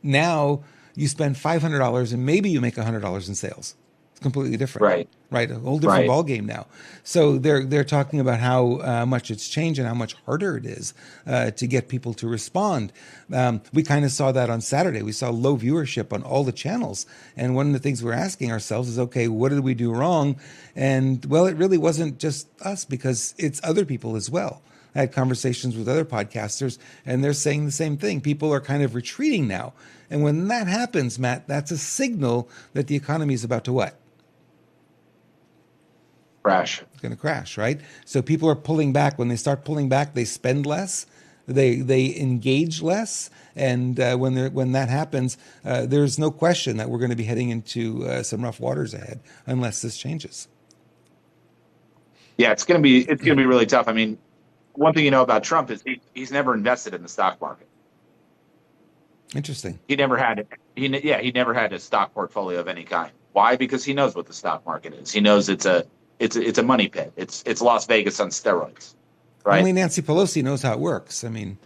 Now, you spend $500 and maybe you make $100 in sales. It's completely different, right? A whole different ball game now. So they're talking about how much it's changed and how much harder it is to get people to respond. We kind of saw that on Saturday. We saw low viewership on all the channels, and one of the things we're asking ourselves is, okay, what did we do wrong? And well, it really wasn't just us, because it's other people as well. I had conversations with other podcasters, and they're saying the same thing. People are kind of retreating now. And when that happens, Matt, that's a signal that the economy is about to what? Crash. It's going to crash, right? So people are pulling back. When they start pulling back, they spend less, they engage less. And when that happens, there's no question that we're going to be heading into some rough waters ahead unless this changes. Yeah, it's going to be really tough. I mean, one thing you know about Trump is he's never invested in the stock market. Interesting. He never had he never had a stock portfolio of any kind. Why? Because he knows what the stock market is. He knows it's a money pit. It's Las Vegas on steroids, right? Only Nancy Pelosi knows how it works. I mean,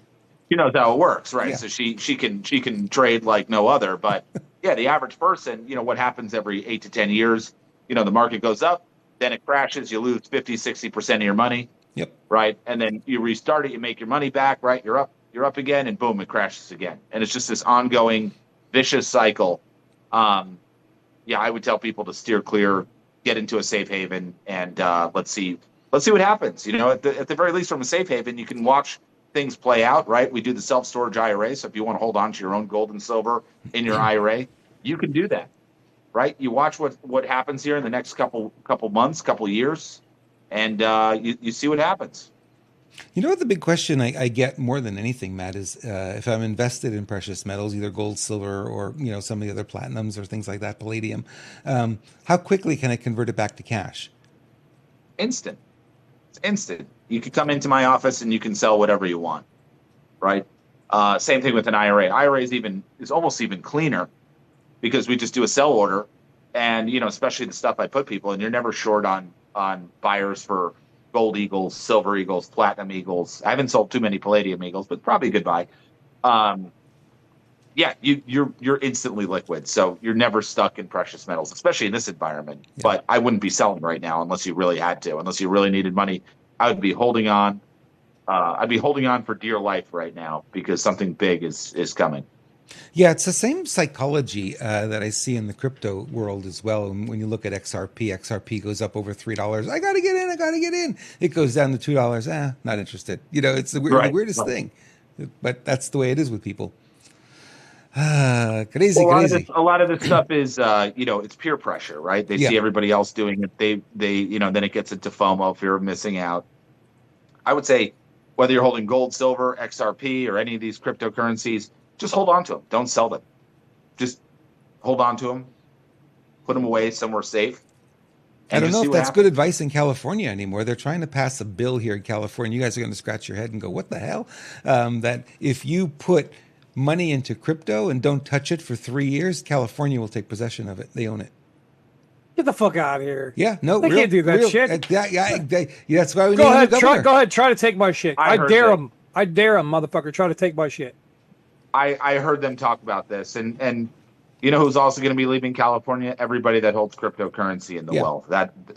She knows how it works, right? Yeah. So she can trade like no other. But yeah, the average person, what happens every 8 to 10 years, the market goes up, then it crashes, you lose 50-60% of your money, yep. right? And then you restart it, you make your money back, right? You're up again, and boom, it crashes again. And it's just this ongoing vicious cycle. Yeah, I would tell people to steer clear, get into a safe haven, and let's see what happens. At the very least, from a safe haven, you can watch things play out, right? We do the self-storage IRA, so if you want to hold on to your own gold and silver in your IRA, you can do that, right? You watch what happens here in the next couple months, couple years, and you see what happens. What the big question I get more than anything, Matt, is if I'm invested in precious metals, either gold, silver, or some of the other platinums or things like that, palladium, how quickly can I convert it back to cash? Instant. It's instant. You can come into my office and you can sell whatever you want, right? Same thing with an IRA. IRA is almost even cleaner because we just do a sell order, and especially the stuff I put people, and you're never short on buyers for gold eagles, silver eagles, platinum eagles. I haven't sold too many palladium eagles, but probably a good buy. Yeah, you're instantly liquid, so you're never stuck in precious metals, especially in this environment. Yeah. But I wouldn't be selling right now unless you really had to, unless you really needed money. I would be holding on. I'd be holding on for dear life right now because something big is coming. Yeah, it's the same psychology that I see in the crypto world as well. And when you look at XRP goes up over $3. I got to get in. It goes down to $2. Not interested. It's the weirdest thing. But that's the way it is with people. Crazy. A lot of this stuff is, it's peer pressure, right? They see everybody else doing it. They, then it gets into FOMO, fear of missing out. I would say whether you're holding gold, silver, XRP, or any of these cryptocurrencies, just hold on to them. Don't sell them. Just hold on to them. Put them away somewhere safe. I don't know if that's good advice in California anymore. They're trying to pass a bill here in California. You guys are going to scratch your head and go, what the hell? That if you put money into crypto and don't touch it for 3 years, California will take possession of it. They own it. Get the fuck out of here. Yeah, no, they can't do that shit. That's why we go need ahead, a governor. Go ahead, try to take my shit. I dare them. I dare them, motherfucker. Try to take my shit. I heard them talk about this, and who's also going to be leaving California? Everybody that holds cryptocurrency and the wealth.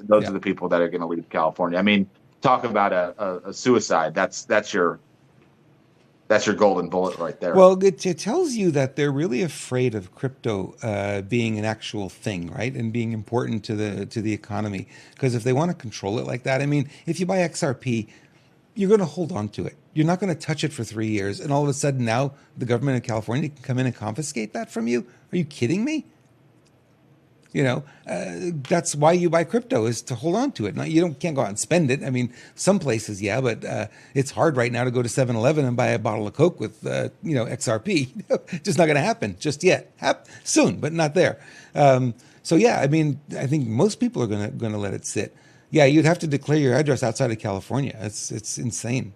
Those are the people that are going to leave California. I mean, talk about a suicide. That's your golden bullet right there. Well, it tells you that they're really afraid of crypto being an actual thing, right, and being important to the economy. Because if they want to control it like that, I mean, if you buy XRP, you're going to hold on to it. You're not going to touch it for 3 years, and all of a sudden now the government of California can come in and confiscate that from you. Are you kidding me? That's why you buy crypto, is to hold on to it. Now, can't go out and spend it. I mean, some places, but it's hard right now to go to 7-Eleven and buy a bottle of Coke with, XRP. Just not going to happen just yet. Soon, but not there. So yeah, I mean, I think most people are going to let it sit. Yeah, you'd have to declare your address outside of California. It's insane.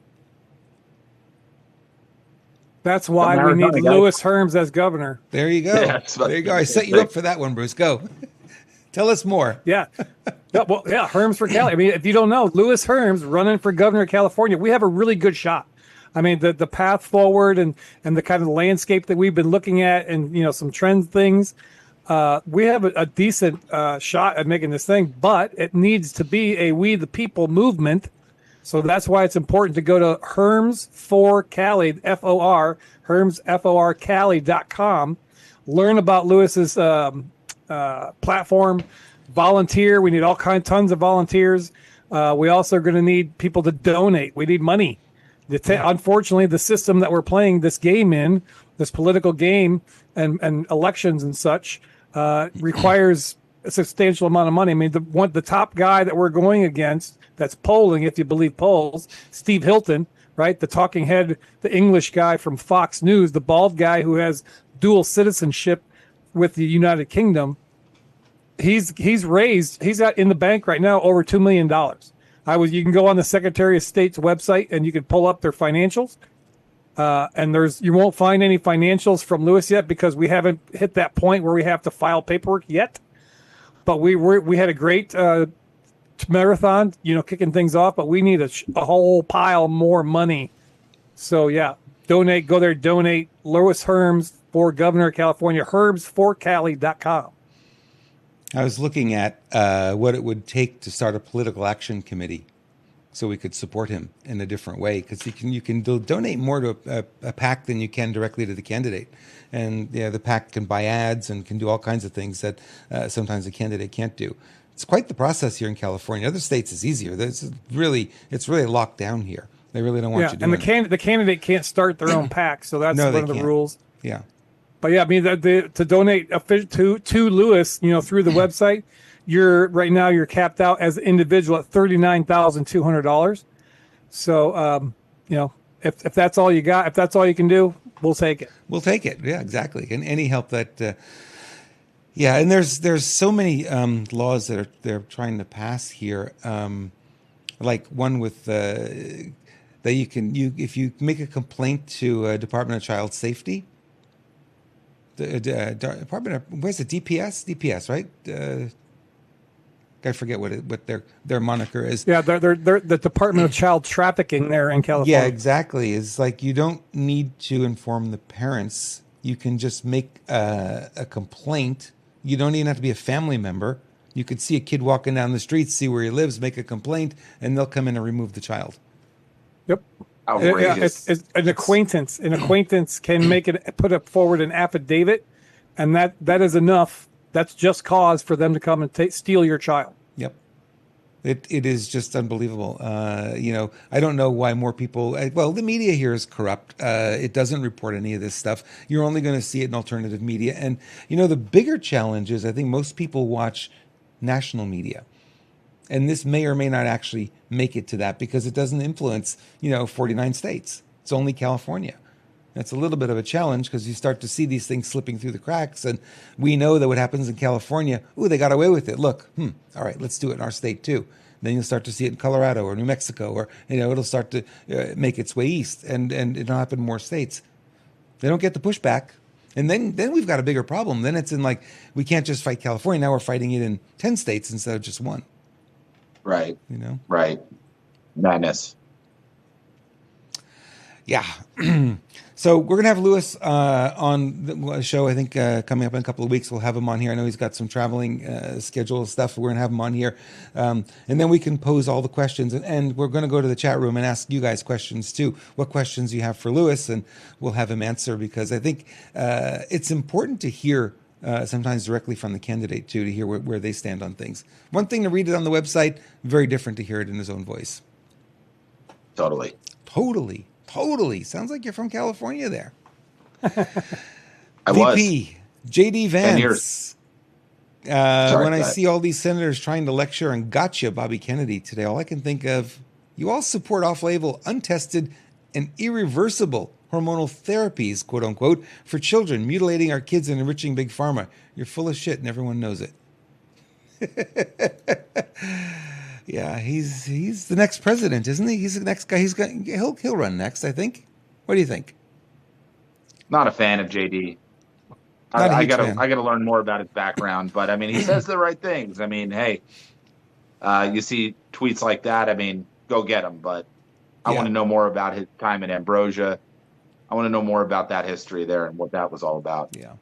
That's why we need Lewis Herms as governor. There you go. Yeah, there you go. I set you up for that one, Bruce. Go. Tell us more. Yeah. Herms for Cali. I mean, if you don't know, Lewis Herms running for governor of California, we have a really good shot. I mean, the path forward and the kind of landscape that we've been looking at and, some trend things, we have a decent shot at making this thing, but it needs to be a we the people movement. So that's why it's important to go to Herms for Cali, FOR, HermsForCali.com. Learn about Lewis's platform. Volunteer. We need tons of volunteers. We also are going to need people to donate. We need money. Unfortunately, the system that we're playing this game in, this political game and elections and such, requires a substantial amount of money. I mean, the top guy that we're going against, that's polling, if you believe polls, Steve Hilton, right? The talking head, the English guy from Fox News, the bald guy who has dual citizenship with the United Kingdom. He's got in the bank right now over $2 million. You can go on the Secretary of State's website and you can pull up their financials. And you won't find any financials from Lewis yet because we haven't hit that point where we have to file paperwork yet. But we had a great marathon, kicking things off. But we need a whole pile more money. So yeah, donate. Go there, donate. Lewis Herms for Governor of California. HermsForCali.com. I was looking at what it would take to start a political action committee, so we could support him in a different way. Because you can donate more to a PAC than you can directly to the candidate, and the PAC can buy ads and can do all kinds of things that sometimes the candidate can't do. It's quite the process here in California. Other states is easier. It's really locked down here. They really don't want you doing and the candidate can't start their own PAC, so that's one of the rules. Yeah. But yeah, I mean, to donate to Lewis, through the website, right now you're capped out as an individual at $39,200. So, if that's all you got, if that's all you can do, we'll take it. We'll take it. Yeah, exactly. And any help that, and there's so many laws that they're trying to pass here, like one with that if you make a complaint to Department of Child Safety. The Department of, where's the DPS, right? I forget what their moniker is. Yeah, they're the Department of Child Trafficking there in California. Yeah, exactly. It's like you don't need to inform the parents. You can just make a complaint. You don't even have to be a family member. You could see a kid walking down the street, see where he lives, make a complaint, and they'll come in and remove the child. Yep. Outrageous. It's an acquaintance. An acquaintance can put forward an affidavit, and that is enough. That's just cause for them to come and steal your child. Yep. It is just unbelievable. I don't know why more people. The media here is corrupt. It doesn't report any of this stuff. You're only going to see it in alternative media. And the bigger challenge is I think most people watch national media. And this may or may not actually make it to that because it doesn't influence, 49 states. It's only California. That's a little bit of a challenge because you start to see these things slipping through the cracks. And we know that what happens in California, they got away with it. Look, all right, let's do it in our state too. Then you'll start to see it in Colorado or New Mexico, or, it'll start to make its way east and it'll happen in more states. They don't get the pushback. And then we've got a bigger problem. Then it's in we can't just fight California. Now we're fighting it in 10 states instead of just one. Right. Right. Madness. Yeah. So we're going to have Lewis on the show, I think, coming up in a couple of weeks. We'll have him on here. I know he's got some traveling schedule stuff. We're going to have him on here. And then we can pose all the questions. And we're going to go to the chat room and ask you guys questions, too. What questions you have for Lewis, and we'll have him answer, because I think it's important to hear sometimes directly from the candidate, too, to hear where they stand on things. One thing to read it on the website, very different to hear it in his own voice. Totally. Sounds like you're from California there. I VP, was. JD Vance. When I see see all these senators trying to lecture on gotcha Bobby Kennedy today, all I can think of, you all support off-label, untested, and irreversible hormonal therapies, quote unquote, for children, mutilating our kids and enriching Big Pharma. You're full of shit and everyone knows it. Yeah, he's the next president, isn't he? He's the next guy. He'll run next, I think. What do you think? Not a fan of JD. I gotta learn more about his background, but I mean, he says the right things. I mean, hey, you see tweets like that. I mean, go get him. But I want to know more about his time in Ambrosia. I want to know more about that history there and what that was all about. Yeah.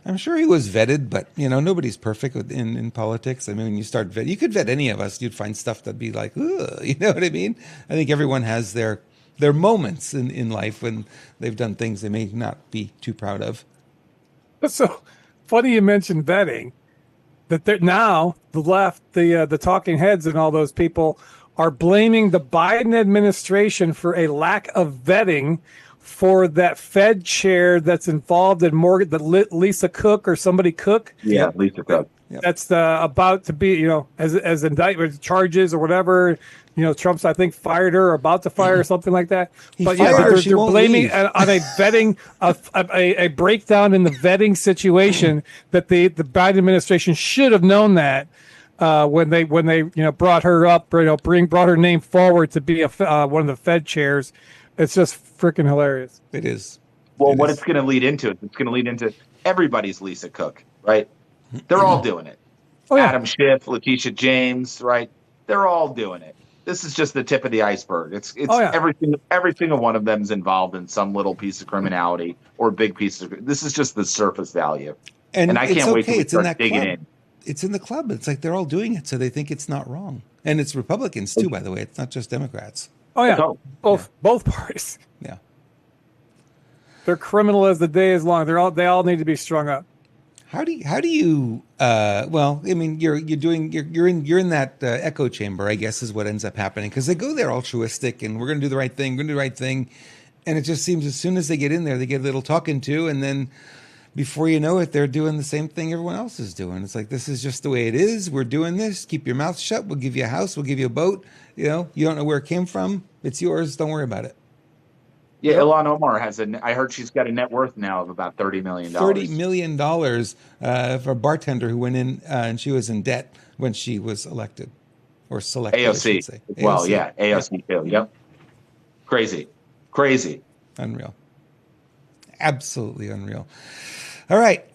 I'm sure he was vetted, but nobody's perfect in politics. I mean, when you start you could vet any of us, you'd find stuff that'd be like, ugh, you know what I mean? I think everyone has their moments in life when they've done things they may not be too proud of. So funny you mentioned vetting. That now the left, the talking heads, and all those people are blaming the Biden administration for a lack of vetting for that Fed chair that's involved in Lisa Cook or somebody Cook. Yeah, Lisa Cook. That's about to be, as indictment charges or whatever. Trump's, I think, fired her or about to fire or something like that. But they're blaming on a vetting, a breakdown in the vetting situation that the Biden administration should have known that when they brought her up, brought her name forward to be one of the Fed chairs. It's just freaking hilarious. It is. Well, It what is. it's going to lead into is it's going to lead into everybody's Lisa Cook, right? They're all doing it. Oh, yeah. Adam Schiff, Letitia James, right? They're all doing it. This is just the tip of the iceberg. It's Oh, yeah. every single one of them is involved in some little piece of criminality or big piece of. This is just the surface value, and I it's can't wait till we It's in start that digging club. in. It's in the club. It's like they're all doing it, so they think it's not wrong. And it's Republicans too, by the way. It's not just Democrats. Oh, yeah. So- Both parties. Yeah. They're criminal as the day is long. They all need to be strung up. How do you well, I mean, you're in that echo chamber, I guess, is what ends up happening, because they go there altruistic and we're going to do the right thing, and it just seems as soon as they get in there, they get a little talking to, and then before you know it, they're doing the same thing everyone else is doing. It's like, this is just the way it is. We're doing this. Keep your mouth shut. We'll give you a house. We'll give you a boat. You don't know where it came from. It's yours. Don't worry about it. Yeah, Ilhan Omar I heard she's got a net worth now of about $30 million. $30 million for a bartender who went in and she was in debt when she was elected or selected. I should AOC. say. Well, AOC. yeah, AOC too. Yep. Crazy. Unreal. Absolutely unreal. All right.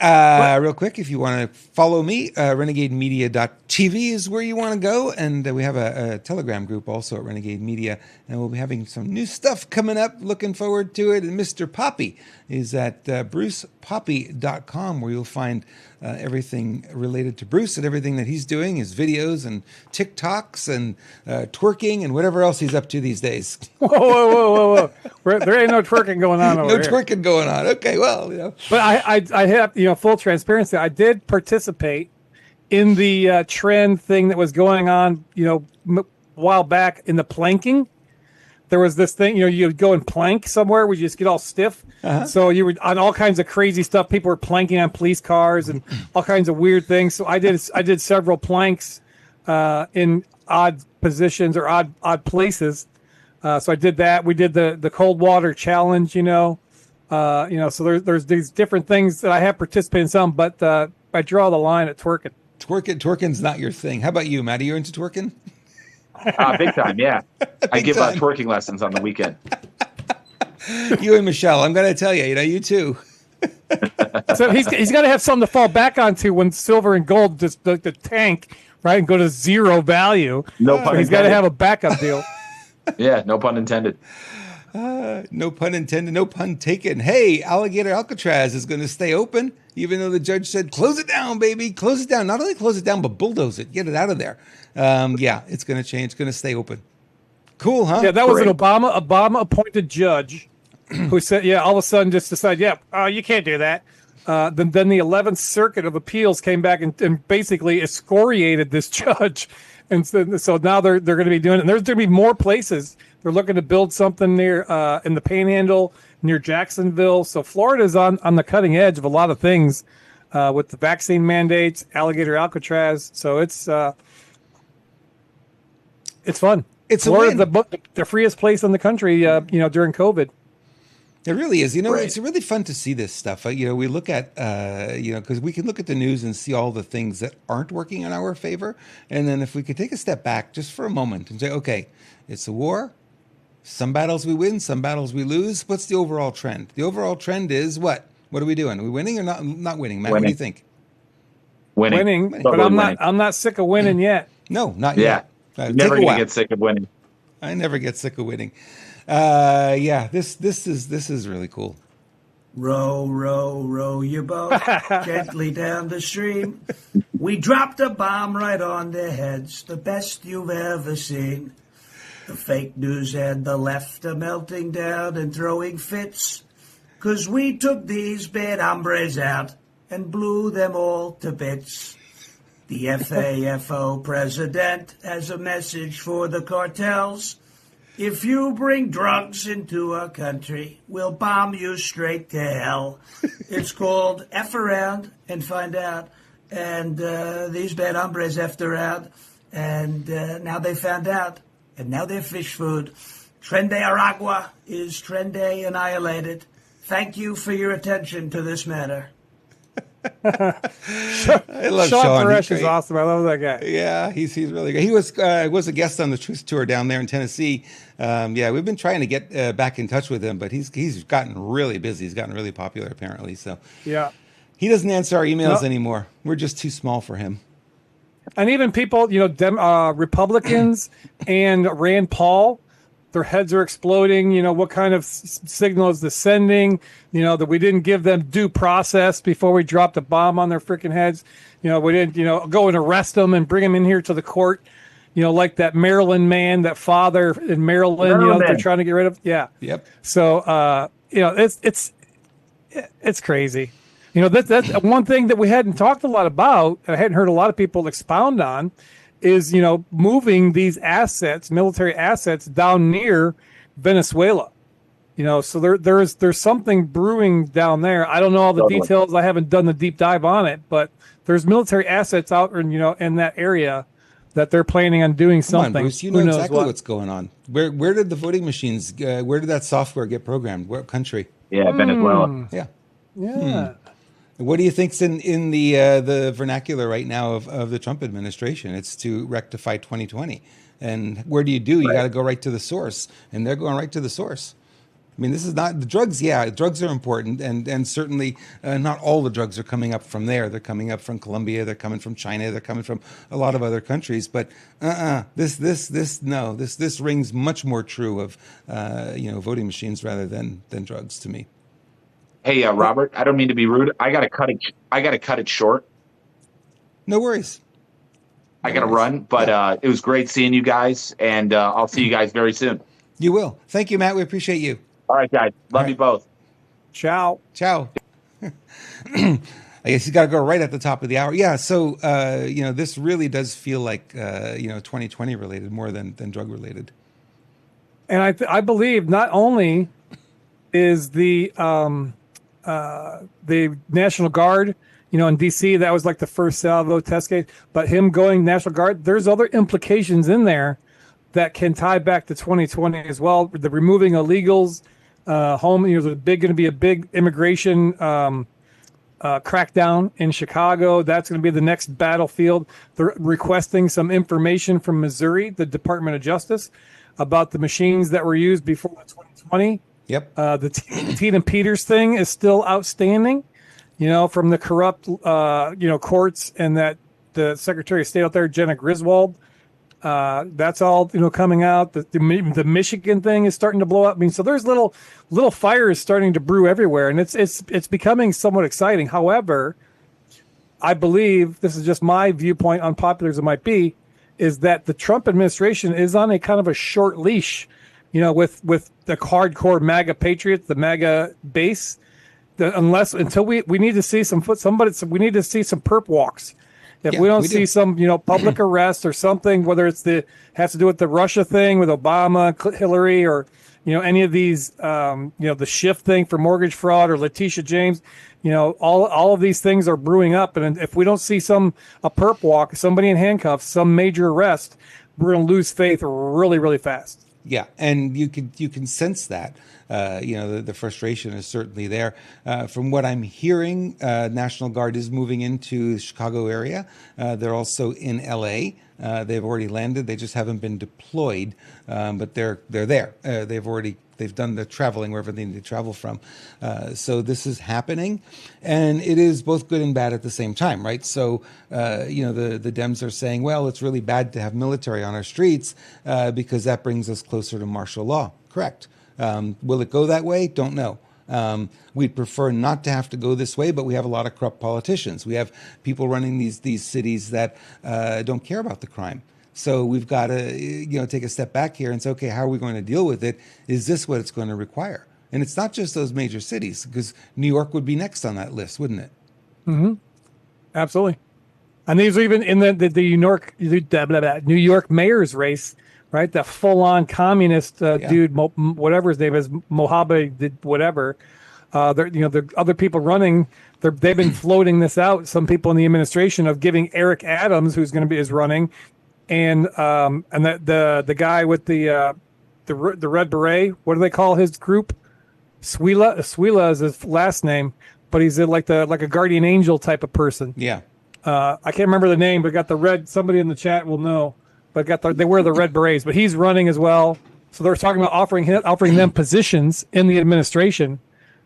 Real quick, if you want to follow me, renegademedia.tv is where you want to go. And we have a Telegram group also at Renegade Media. And we'll be having some new stuff coming up. Looking forward to it. And Mr. Poppy is at brucepoppy.com, where you'll find everything related to Bruce and everything that he's doing, his videos and TikToks and twerking and whatever else he's up to these days. Whoa. There ain't no twerking going on over No here. twerking going on. Okay, well, But I have, full transparency. I did participate in the trend thing that was going on, a while back in the planking. There was this thing, you'd go and plank somewhere where you just get all stiff. So you were on all kinds of crazy stuff. People were planking on police cars and all kinds of weird things. So I did several planks in odd positions or odd places. So I did that. We did the cold water challenge, so there's these different things that I have participated in some, but I draw the line at twerking. Twerking's not your thing. How about you, Matt? Are you into twerking? Big time, yeah. I give time. twerking lessons on the weekend. You and Michelle, I'm going to tell you, you too. So he's got to have something to fall back onto when silver and gold just the tank, right, and go to zero value. No pun So he's got to intended. have a backup deal. Yeah, no pun intended. No pun intended, no pun taken. Hey, Alligator Alcatraz is going to stay open, even though the judge said, close it down, baby. Close it down. Not only close it down, but bulldoze it. Get it out of there. Yeah, it's going to change. It's going to stay open. Cool, huh? Yeah, that was an Great. Obama appointed judge who said, all of a sudden just decided, you can't do that. Then the 11th Circuit of Appeals came back and basically excoriated this judge. And so now they're going to be doing it. And there's going to be more places. They're looking to build something near in the Panhandle, near Jacksonville. So Florida's on the cutting edge of a lot of things with the vaccine mandates, Alligator Alcatraz. So it's fun. It's a Florida's win. the freest place in the country, during COVID. It really is. Right. It's really fun to see this stuff. We look at, because we can look at the news and see all the things that aren't working in our favor. And then if we could take a step back just for a moment and say, okay, it's a war. Some battles we win, some battles we lose. What's the overall trend? The overall trend is what? What are we doing? Are we winning or not winning? Matt, what do you think? Winning. But Totally winning. I'm not sick of winning yet. No, not Yeah. yet. Never Take a gonna while. get sick of winning. I never get sick of winning. This is really cool. Row, row, row your boat gently down the stream. We dropped a bomb right on their heads, the best you've ever seen. The fake news and the left are melting down and throwing fits, 'cause we took these bad hombres out and blew them all to bits. The FAFO president has a message for the cartels. If you bring drugs into our country, we'll bomb you straight to hell. It's called F around and find out. And these bad hombres effed around, and now they found out. And now they're fish food. Trende Aragua is Trende annihilated. Thank you for your attention to this matter. I love Sean Sean. Paresh He's is great. awesome. I love that guy. Yeah, he's really good. He was a guest on the Truth Tour down there in Tennessee. Yeah, we've been trying to get back in touch with him, but he's gotten really busy. He's gotten really popular apparently. So Yeah. he doesn't answer our emails No. anymore. We're just too small for him. And even people, Republicans and Rand Paul, their heads are exploding. What kind of signal is this sending? That we didn't give them due process before we dropped a bomb on their freaking heads. We didn't, go and arrest them and bring them in here to the court. Like that Maryland man, that father in Maryland, that they're trying to get rid of. Yeah. Yep. So, it's crazy. That's one thing that we hadn't talked a lot about, and I hadn't heard a lot of people expound on, is moving these assets, military assets, down near Venezuela. So there's something brewing down there. I don't know all the details. I haven't done the deep dive on it, but there's military assets out in that area that they're planning on doing Come on, something. Bruce. You Who know knows exactly what? what's going on. Where did the voting machines? Where did that software get programmed? What country? Yeah, Venezuela. Yeah. Yeah. What do you think's in the vernacular right now of the Trump administration? It's to rectify 2020. And where do? You got to go right to the source, and they're going right to the source. I mean, this is not the drugs. Yeah, drugs are important, and certainly not all the drugs are coming up from there. They're coming up from Colombia. They're coming from China. They're coming from a lot of other countries. But this rings much more true of voting machines rather than drugs to me. Hey, Robert, I don't mean to be rude. I gotta cut it short. No worries. I gotta run, but it was great seeing you guys, and I'll see you guys very soon. You will. Thank you, Matt. We appreciate you. All right, guys. Love you both. Ciao. Ciao. I guess you got to go right at the top of the hour. Yeah. So, this really does feel like, 2020 related more than drug related. And I believe not only is the National Guard, in D.C., that was like the first salvo test case, but him going National Guard, there's other implications in there that can tie back to 2020 as well. The removing illegals, home, there's going to be a big immigration crackdown in Chicago. That's going to be the next battlefield. They're requesting some information from Missouri, the Department of Justice, about the machines that were used before 2020. Yep. The Tina Peters thing is still outstanding, from the corrupt, courts, and that the Secretary of State out there, Jenna Griswold, that's all, coming out. The Michigan thing is starting to blow up. I mean, so there's little fires starting to brew everywhere, and it's becoming somewhat exciting. However, I believe, this is just my viewpoint, unpopular as it might be, is that the Trump administration is on a kind of a short leash, with the hardcore MAGA patriots, the MAGA base. Until we need to see we need to see some perp walks. If we don't see some, public arrest or something, whether has to do with the Russia thing with Obama, Hillary, or, any of these, the Schiff thing for mortgage fraud, or Letitia James, all of these things are brewing up. And if we don't see a perp walk, somebody in handcuffs, some major arrest, we're going to lose faith really, really fast. Yeah, and you can sense that. The frustration is certainly there. From what I'm hearing, National Guard is moving into the Chicago area. They're also in L.A. They've already landed. They just haven't been deployed, but they're there. They've done the traveling wherever they need to travel from. So this is happening, and it is both good and bad at the same time, right? So, the Dems are saying, well, it's really bad to have military on our streets because that brings us closer to martial law. Correct. Will it go that way? Don't know. We'd prefer not to have to go this way, but we have a lot of corrupt politicians. We have people running these cities that don't care about the crime. So we've got to, take a step back here and say, okay, how are we going to deal with it? Is this what it's going to require? And it's not just those major cities, because New York would be next on that list, wouldn't it? Mm-hmm. Absolutely. And these are even in the New York mayor's race, right? The full-on communist dude, whatever his name is, Mojave, whatever. The other people running, they've been floating this out. Some people in the administration of giving Eric Adams, who's going to be is running, and the guy with the red beret. What do they call his group? Swila is his last name. but he's like a guardian angel type of person. Yeah. I can't remember the name, but got the red. Somebody in the chat will know. But they wear the red berets. But he's running as well. So they're talking about offering them positions in the administration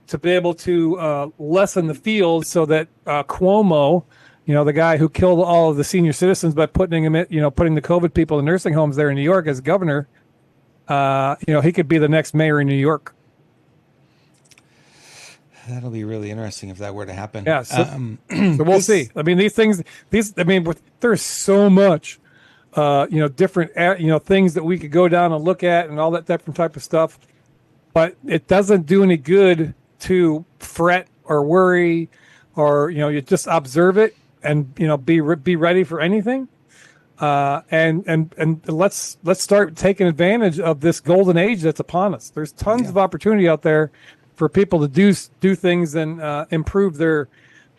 to be able to lessen the field, so that Cuomo, the guy who killed all of the senior citizens by putting the COVID people in nursing homes there in New York as governor, he could be the next mayor in New York. That'll be really interesting if that were to happen. Yeah, so we'll see. I mean, there's so much, different, things that we could go down and look at and all that different type of stuff. But it doesn't do any good to fret or worry, or you just observe it and be ready for anything. And let's start taking advantage of this golden age that's upon us. There's tons of opportunity out there for people to do things and improve their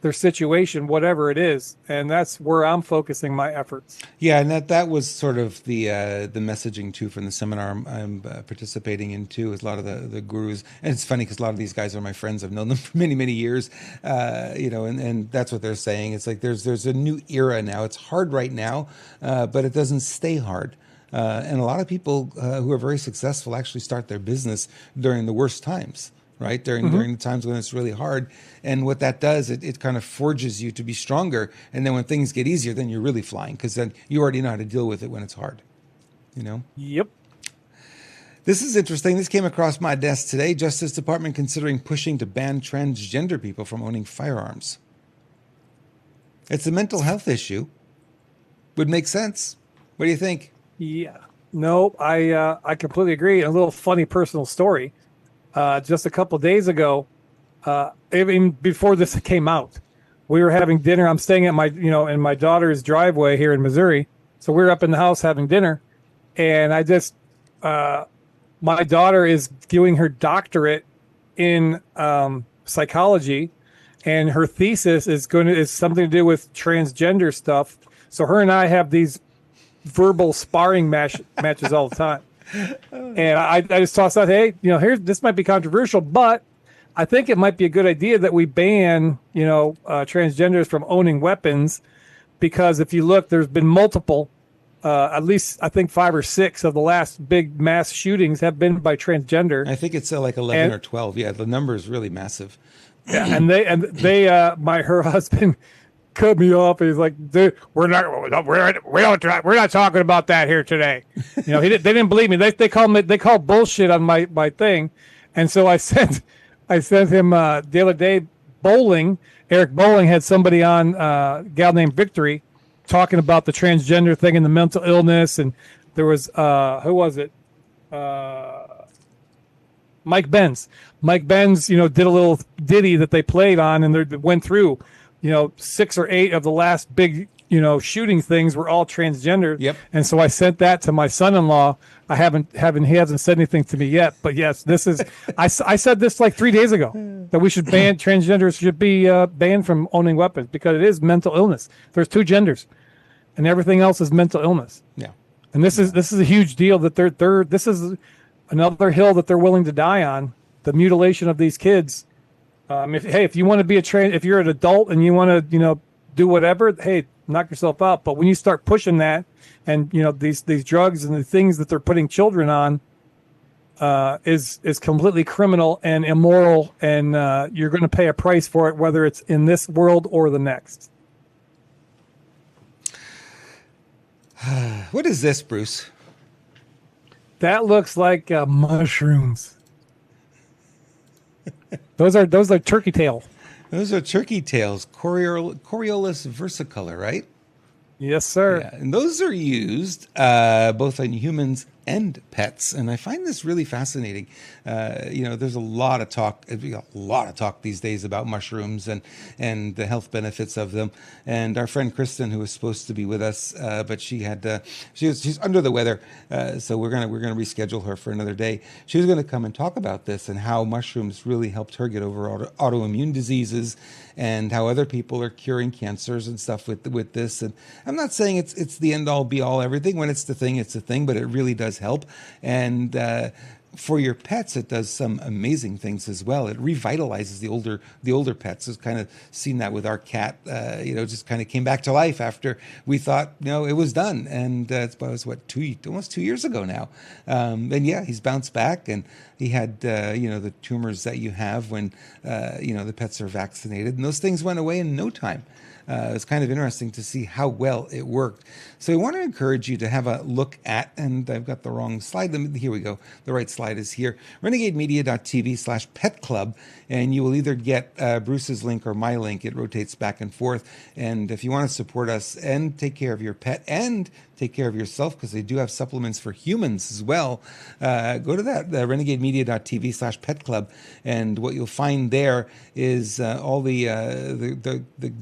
situation, whatever it is, and that's where I'm focusing my efforts. Yeah, and that was sort of the messaging too from the seminar I'm participating in too. Is a lot of the gurus, and it's funny because a lot of these guys are my friends. I've known them for many years, and that's what they're saying. It's like there's a new era now. It's hard right now, but it doesn't stay hard. And a lot of people who are very successful actually start their business during the worst times. Right during the times when it's really hard, and what that does, it kind of forges you to be stronger. And then when things get easier, then you're really flying, because then you already know how to deal with it when it's hard. Yep. This is interesting. This came across my desk today. Justice Department considering pushing to ban transgender people from owning firearms. It's a mental health issue. Would make sense. What do you think? Yeah. No, I completely agree. A little funny personal story. Just a couple of days ago, even before this came out, we were having dinner. I'm staying at in my daughter's driveway here in Missouri. So we were up in the house having dinner, and my daughter is doing her doctorate in psychology, and her thesis is something to do with transgender stuff. So her and I have these verbal sparring matches all the time. And I just tossed out, hey, this might be controversial, but I think it might be a good idea that we ban, transgenders from owning weapons, because if you look, there's been multiple, at least I think 5 or 6 of the last big mass shootings have been by transgender. I think it's like 11 or 12. Yeah, the number is really massive. Yeah, and her husband cut me off. He's like, dude, we're not talking about that here today. They didn't believe me. They called bullshit on my thing, and so I sent him the other day bowling. Eric Bowling had somebody on, a gal named Victory, talking about the transgender thing and the mental illness, and there was who was it? Mike Benz. Mike Benz, did a little ditty that they played on, and they went through. 6 or 8 of the last big, shooting things were all transgender. Yep. And so I sent that to my son-in-law. He hasn't said anything to me yet, but yes, this is, I said this like 3 days ago, that we should transgenders should be banned from owning weapons, because it is mental illness. There's 2 genders, and everything else is mental illness. Yeah. And this is a huge deal that this is another hill that they're willing to die on, the mutilation of these kids. If you want to be if you're an adult and you want to, do whatever, hey, knock yourself out. But when you start pushing that, and these drugs and the things that they're putting children on, is completely criminal and immoral, and you're going to pay a price for it, whether it's in this world or the next. What is this, Bruce? That looks like mushrooms. Those are turkey tail. Those are turkey tails, Coriolis versicolor, right? Yes, sir. Yeah, and those are used both on humans and pets, and I find this really fascinating. There's a lot of talk these days about mushrooms and the health benefits of them. And our friend Kristen, who was supposed to be with us, but she's under the weather, so we're gonna reschedule her for another day. She was going to come and talk about this and how mushrooms really helped her get over autoimmune diseases, and how other people are curing cancers and stuff with this. And I'm not saying it's the end all be all everything. When it's the thing, but it really does help. And for your pets, it does some amazing things as well. It revitalizes the older pets. We've kind of seen that with our cat. Just kind of came back to life after we thought it was done, and it was almost 2 years ago now. And yeah, he's bounced back, and he had the tumors that you have when the pets are vaccinated, and those things went away in no time. It's kind of interesting to see how well it worked. So I want to encourage you to have a look at, and I've got the wrong slide. Here we go. The right slide is here. RenegadeMedia.tv/pet club. And you will either get Bruce's link or my link. It rotates back and forth. And if you want to support us and take care of your pet and take care of yourself, because they do have supplements for humans as well, go to that, RenegadeMedia.tv/pet club. And what you'll find there is all the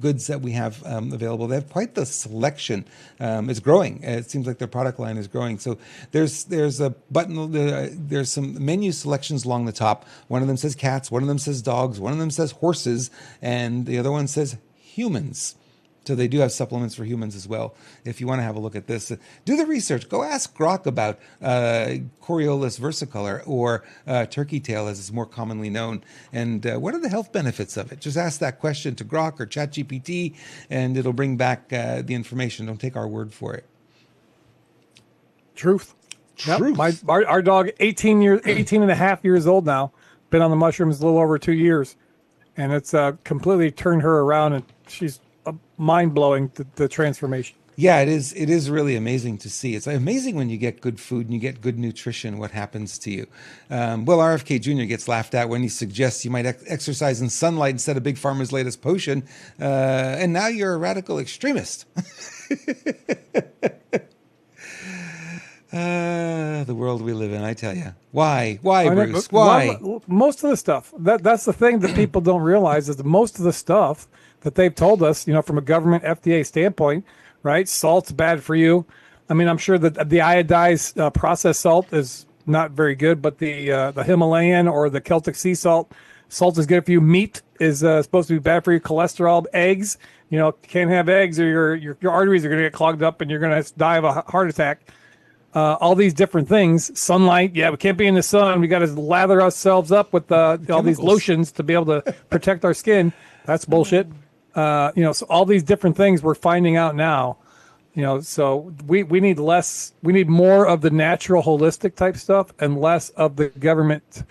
goods that we have available. They have quite the selection. It's growing. It seems like their product line is growing. So there's a button. There's some menu selections along the top. One of them says cats. One of them says dogs. One of them says horses, and the other one says humans. So they do have supplements for humans as well. If you want to have a look at this, do the research. Go ask Grok about Coriolis versicolor or turkey tail, as it's more commonly known. And what are the health benefits of it? Just ask that question to Grok or ChatGPT, and it'll bring back the information. Don't take our word for it. Truth. Truth. Yep. Our dog, 18 and a half years old now, been on the mushrooms a little over 2 years, and it's completely turned her around, and she's mind-blowing, the transformation. Yeah, it is. It is really amazing to see. It's amazing when you get good food and you get good nutrition, what happens to you. RFK Jr. gets laughed at when he suggests you might exercise in sunlight instead of Big Pharma's latest potion. And now you're a radical extremist. The world we live in, I tell you. Why, Bruce? Why? Most of the stuff, that's the thing that people don't realize, is that most of the stuff that they've told us, from a government FDA standpoint, right? Salt's bad for you. I mean, I'm sure that the iodized processed salt is not very good, but the Himalayan or the Celtic sea salt is good for you. Meat is supposed to be bad for you. Cholesterol, eggs, you can't have eggs or your arteries are going to get clogged up and you're going to die of a heart attack. All these different things. Sunlight, we can't be in the sun. We got to lather ourselves up with all these lotions to be able to protect our skin. That's bullshit. So all these different things we're finding out now, so we need less, we need more of the natural holistic type stuff and less of the government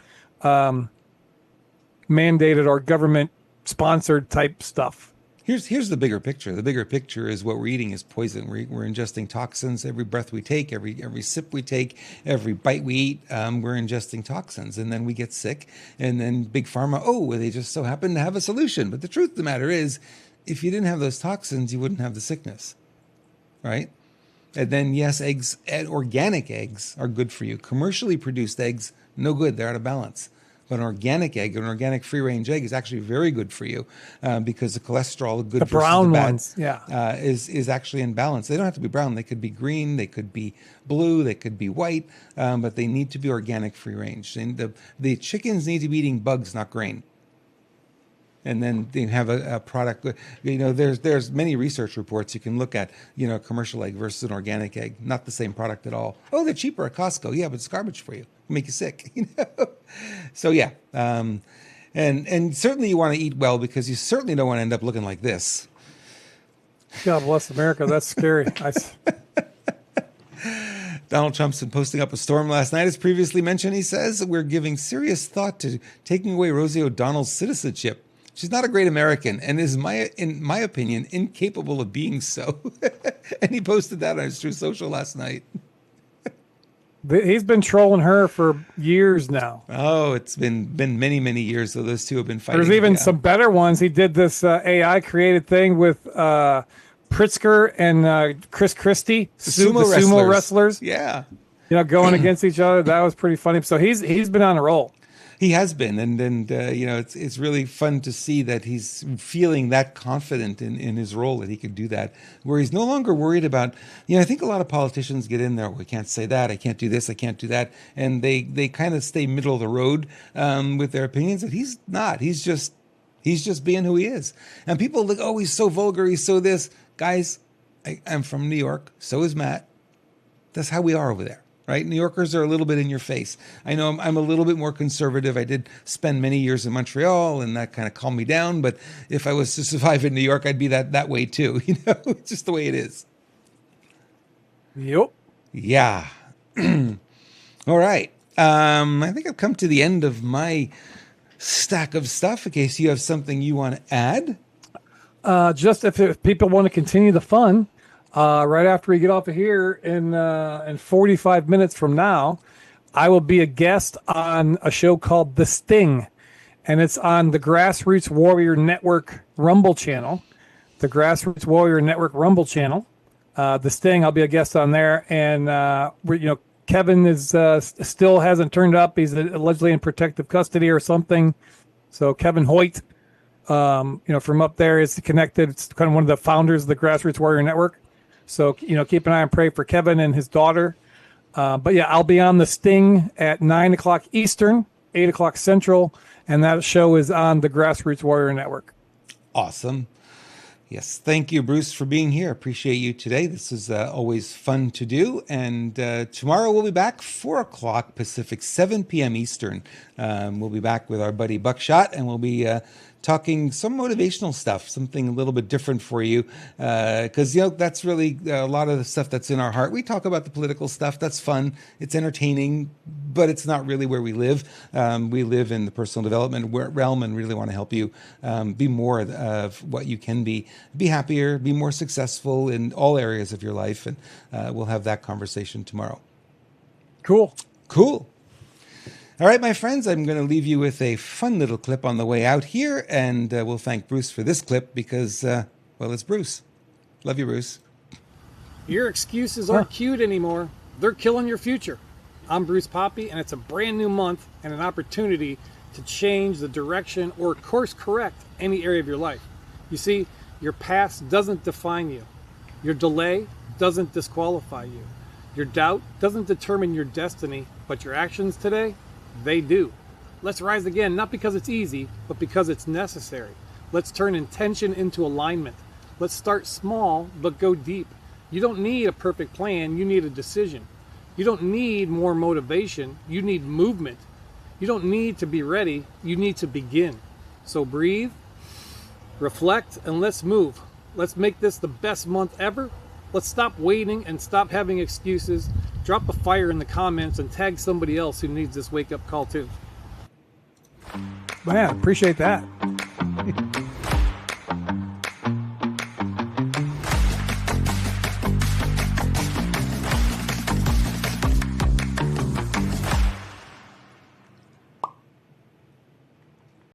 mandated or government sponsored type stuff. Here's the bigger picture. The bigger picture is what we're eating is poison. We're ingesting toxins. Every breath we take, every sip we take, every bite we eat, we're ingesting toxins. And then we get sick. And then Big Pharma, they just so happen to have a solution. But the truth of the matter is, if you didn't have those toxins, you wouldn't have the sickness, right? And then, yes, eggs, organic eggs are good for you. Commercially produced eggs, no good. They're out of balance. But an organic egg, an organic free-range egg, is actually very good for you because the cholesterol, the good the brown versus the bad, ones, is actually in balance. They don't have to be brown; they could be green, they could be blue, they could be white, but they need to be organic, free-range. And the chickens need to be eating bugs, not grain. And then they have a product. There's many research reports you can look at. A commercial egg versus an organic egg, not the same product at all. Oh, they're cheaper at Costco. Yeah, but it's garbage for you. It'll make you sick. So yeah, and certainly you want to eat well because you certainly don't want to end up looking like this. God bless America. That's scary. Donald Trump's been posting up a storm last night. As previously mentioned, he says we're giving serious thought to taking away Rosie O'Donnell's citizenship. She's not a great American and is, in my opinion, incapable of being so. And he posted that on his True Social last night. He's been trolling her for years now. Oh, it's been many, many years. So those two have been fighting. There's even some better ones. He did this AI created thing with Pritzker and Chris Christie, the sumo wrestlers. Yeah. Going against each other. That was pretty funny. So he's been on a roll. He has been, and it's really fun to see that he's feeling that confident in his role that he could do that, where he's no longer worried about. I think a lot of politicians get in there. We can't say that. I can't do this. I can't do that, and they kind of stay middle of the road with their opinions. But he's not. He's just being who he is. And people think, oh, he's so vulgar. He's so this. Guys, I'm from New York. So is Matt. That's how we are over there. right? New Yorkers are a little bit in your face. I know I'm a little bit more conservative. I did spend many years in Montreal, and that kind of calmed me down. But if I was to survive in New York, I'd be that way too. It's just the way it is. Yep. Yeah. All right. I think I've come to the end of my stack of stuff. In case you have something you want to add. Just if people want to continue the fun, right after we get off of here in 45 minutes from now, I will be a guest on a show called The Sting, and it's on the Grassroots Warrior Network Rumble channel. The Grassroots Warrior Network Rumble channel. The Sting, I'll be a guest on there, and Kevin is still hasn't turned up. He's allegedly in protective custody or something. So Kevin Hoyt, from up there is connected. It's kind of one of the founders of the Grassroots Warrior Network. So, keep an eye and pray for Kevin and his daughter. But yeah, I'll be on The Sting at 9:00 Eastern, 8:00 Central, and that show is on the Grassroots Warrior Network. Awesome. Yes, thank you, Bruce, for being here. Appreciate you today. This is always fun to do. And tomorrow we'll be back 4:00 Pacific, 7 p.m. Eastern. We'll be back with our buddy Buckshot, and we'll be talking some motivational stuff, something a little bit different for you, because that's really a lot of the stuff that's in our heart. We talk about the political stuff. That's fun. It's entertaining, but it's not really where we live. We live in the personal development realm and really want to help you be more of what you can be happier, be more successful in all areas of your life. And we'll have that conversation tomorrow. Cool. All right, my friends, I'm going to leave you with a fun little clip on the way out here, and we'll thank Bruce for this clip because, it's Bruce. Love you, Bruce. Your excuses aren't cute anymore. They're killing your future. I'm Bruce Poppy, and it's a brand new month and an opportunity to change the direction or course correct any area of your life. You see, your past doesn't define you. Your delay doesn't disqualify you. Your doubt doesn't determine your destiny, but your actions today, they do. Let's rise again, not because it's easy, but because it's necessary. Let's turn intention into alignment. Let's start small, but go deep. You don't need a perfect plan, you need a decision. You don't need more motivation, you need movement. You don't need to be ready, you need to begin. So breathe, reflect, and let's move. Let's make this the best month ever. Let's stop waiting and stop having excuses. Drop a fire in the comments and tag somebody else who needs this wake-up call too. Man, appreciate that.